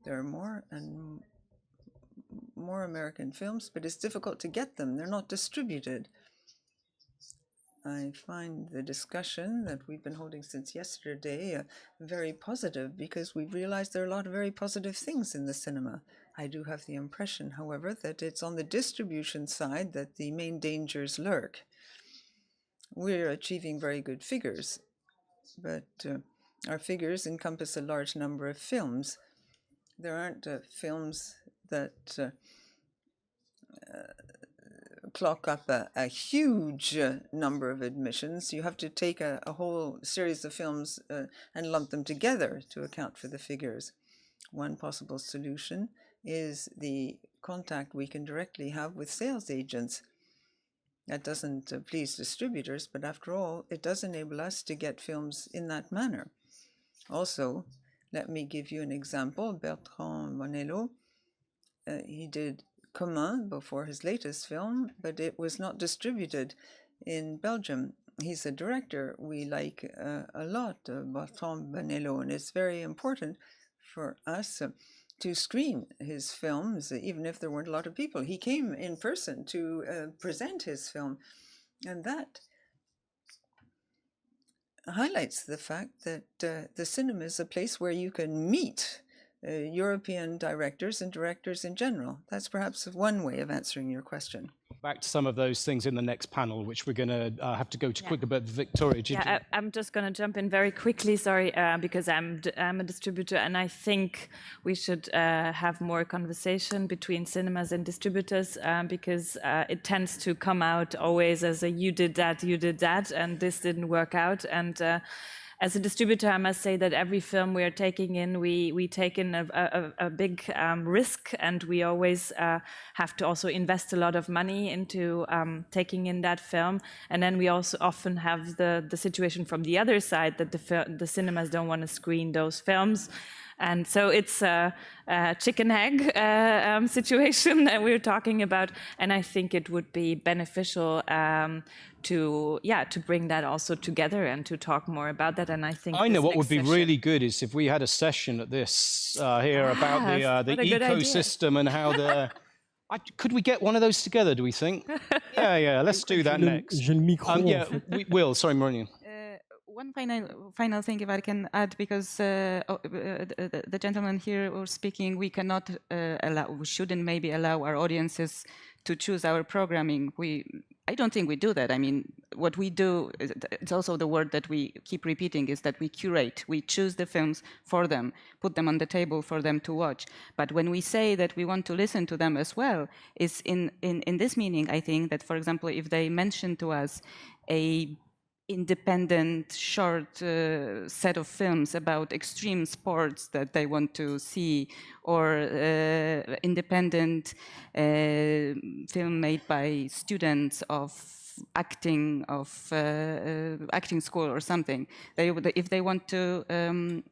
There are more and more American films, but it's difficult to get them. They're not distributed. I find the discussion that we've been holding since yesterday very positive because we've realized there are a lot of very positive things in the cinema. I do have the impression, however, that it's on the distribution side that the main dangers lurk. We're achieving very good figures, but our figures encompass a large number of films. There aren't films that clock up a huge number of admissions. You have to take a whole series of films and lump them together to account for the figures. One possible solution is the contact we can directly have with sales agents. That doesn't please distributors, but after all, it does enable us to get films in that manner. Also, let me give you an example. Bertrand Bonello, he did Commun before his latest film, but it was not distributed in Belgium. He's a director we like a lot, Bertrand Bonello, and it's very important for us to screen his films, even if there weren't a lot of people. He came in person to present his film, and that highlights the fact that the cinema is a place where you can meet European directors and directors in general. That's perhaps one way of answering your question. Back to some of those things in the next panel, which we're going to have to go to quicker, but Victoria, I'm just going to jump in very quickly, sorry, because I'm a distributor, and I think we should have more conversation between cinemas and distributors, because it tends to come out always as a you did that, and this didn't work out. And as a distributor, I must say that every film we are taking in, we take in a big risk, and we always have to also invest a lot of money into taking in that film. And then we also often have the situation from the other side that the cinemas don't want to screen those films. And so it's a chicken egg situation that we're talking about, and I think it would be beneficial to bring that also together and to talk more about that. And I think I know what would be really good is if we had a session at this here about the ecosystem and how the. Could we get one of those together? Do we think? Yeah. Let's do that next. We will. Sorry, Maureen. One final thing, if I can add, because the gentleman here was speaking, we cannot we shouldn't maybe allow our audiences to choose our programming. I don't think we do that. I mean, what we do, it's also the word that we keep repeating, is that we curate. We choose the films for them, put them on the table for them to watch. But when we say that we want to listen to them as well, is in this meaning, I think, that, for example, if they mention to us a independent short set of films about extreme sports that they want to see, or independent film made by students of acting school or something, if they want to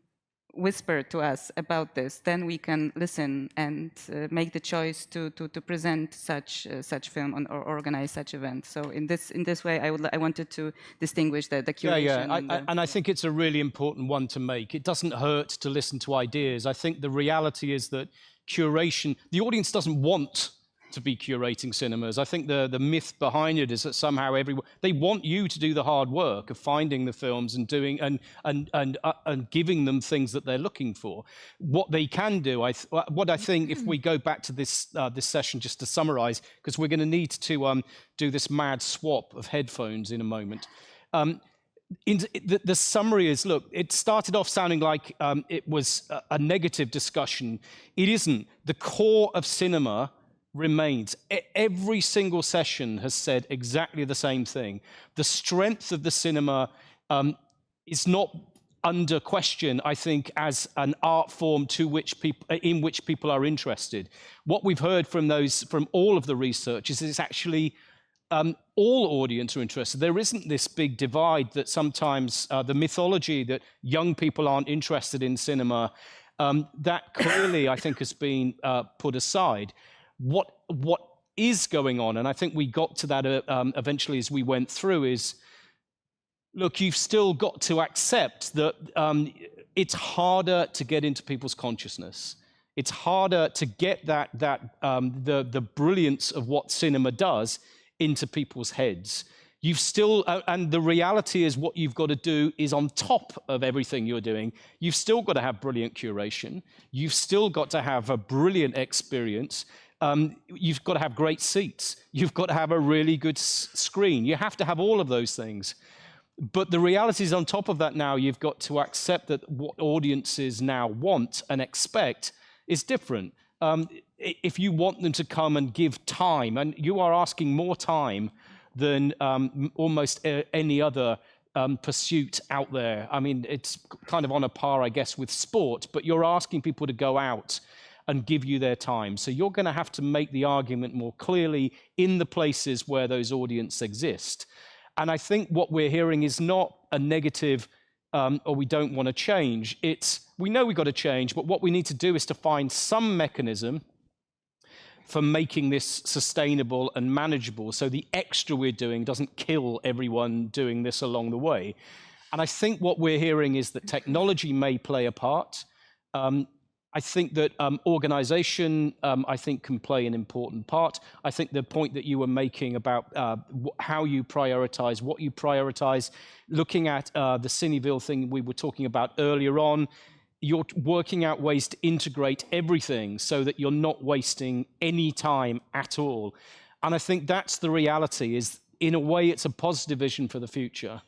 whisper to us about this, then we can listen and make the choice to present such film or organize such event. So in this way, I wanted to distinguish the curation. And I think it's a really important one to make. It doesn't hurt to listen to ideas. I think the reality is that curation, the audience doesn't want to be curating cinemas. I think the myth behind it is that somehow they want you to do the hard work of finding the films and doing and giving them things that they're looking for. What they can do, what I think, if we go back to this session, just to summarize, because we're going to need to do this mad swap of headphones in a moment. The summary is, look, it started off sounding like it was a negative discussion. It isn't. The core of cinema remains. Every single session has said exactly the same thing. The strength of the cinema is not under question, I think, as an art form in which people are interested. What we've heard from all of the research is it's actually all audience are interested. There isn't this big divide that sometimes the mythology that young people aren't interested in cinema, that clearly, I think, has been put aside. What is going on, and I think we got to that eventually as we went through, is, look, you've still got to accept that it's harder to get into people's consciousness. It's harder to get the brilliance of what cinema does into people's heads. You've still, and the reality is, what you've got to do is, on top of everything you're doing, you've still got to have brilliant curation. You've still got to have a brilliant experience. You've got to have great seats. You've got to have a really good screen. You have to have all of those things. But the reality is, on top of that, now you've got to accept that what audiences now want and expect is different. If you want them to come and give time, and you are asking more time than almost any other pursuit out there. I mean, it's kind of on a par, I guess, with sport, but you're asking people to go out and give you their time. So you're going to have to make the argument more clearly in the places where those audiences exist. And I think what we're hearing is not a negative or we don't want to change. We know we've got to change, but what we need to do is to find some mechanism for making this sustainable and manageable, so the extra we're doing doesn't kill everyone doing this along the way. And I think what we're hearing is that technology may play a part. I think that organization, I think, can play an important part. I think the point that you were making about how you prioritize, what you prioritize, looking at the Cineville thing we were talking about earlier on, you're working out ways to integrate everything so that you're not wasting any time at all. And I think that's the reality, is in a way it's a positive vision for the future.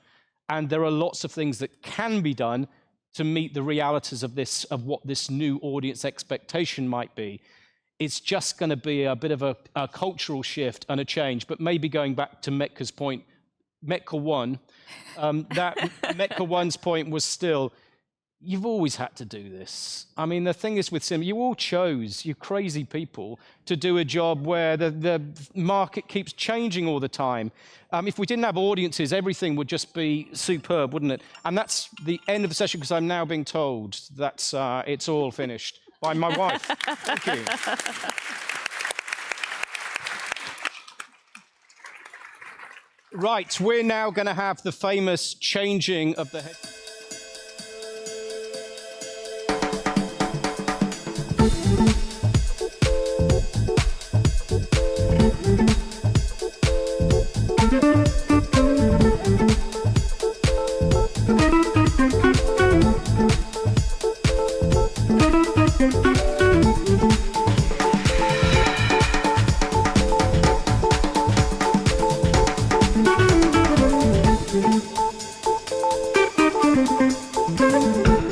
And there are lots of things that can be done to meet the realities of what this new audience expectation might be. It's just going to be a bit of a cultural shift and a change. But maybe going back to Metka's point, Metka 1, that Metka 1's point was still, you've always had to do this. I mean, the thing is with cinema, you all chose, you crazy people, to do a job where the market keeps changing all the time. If we didn't have audiences, everything would just be superb, wouldn't it? And that's the end of the session, because I'm now being told that it's all finished by my wife. Thank you. Right, we're now going to have the famous changing of the head. Thank you.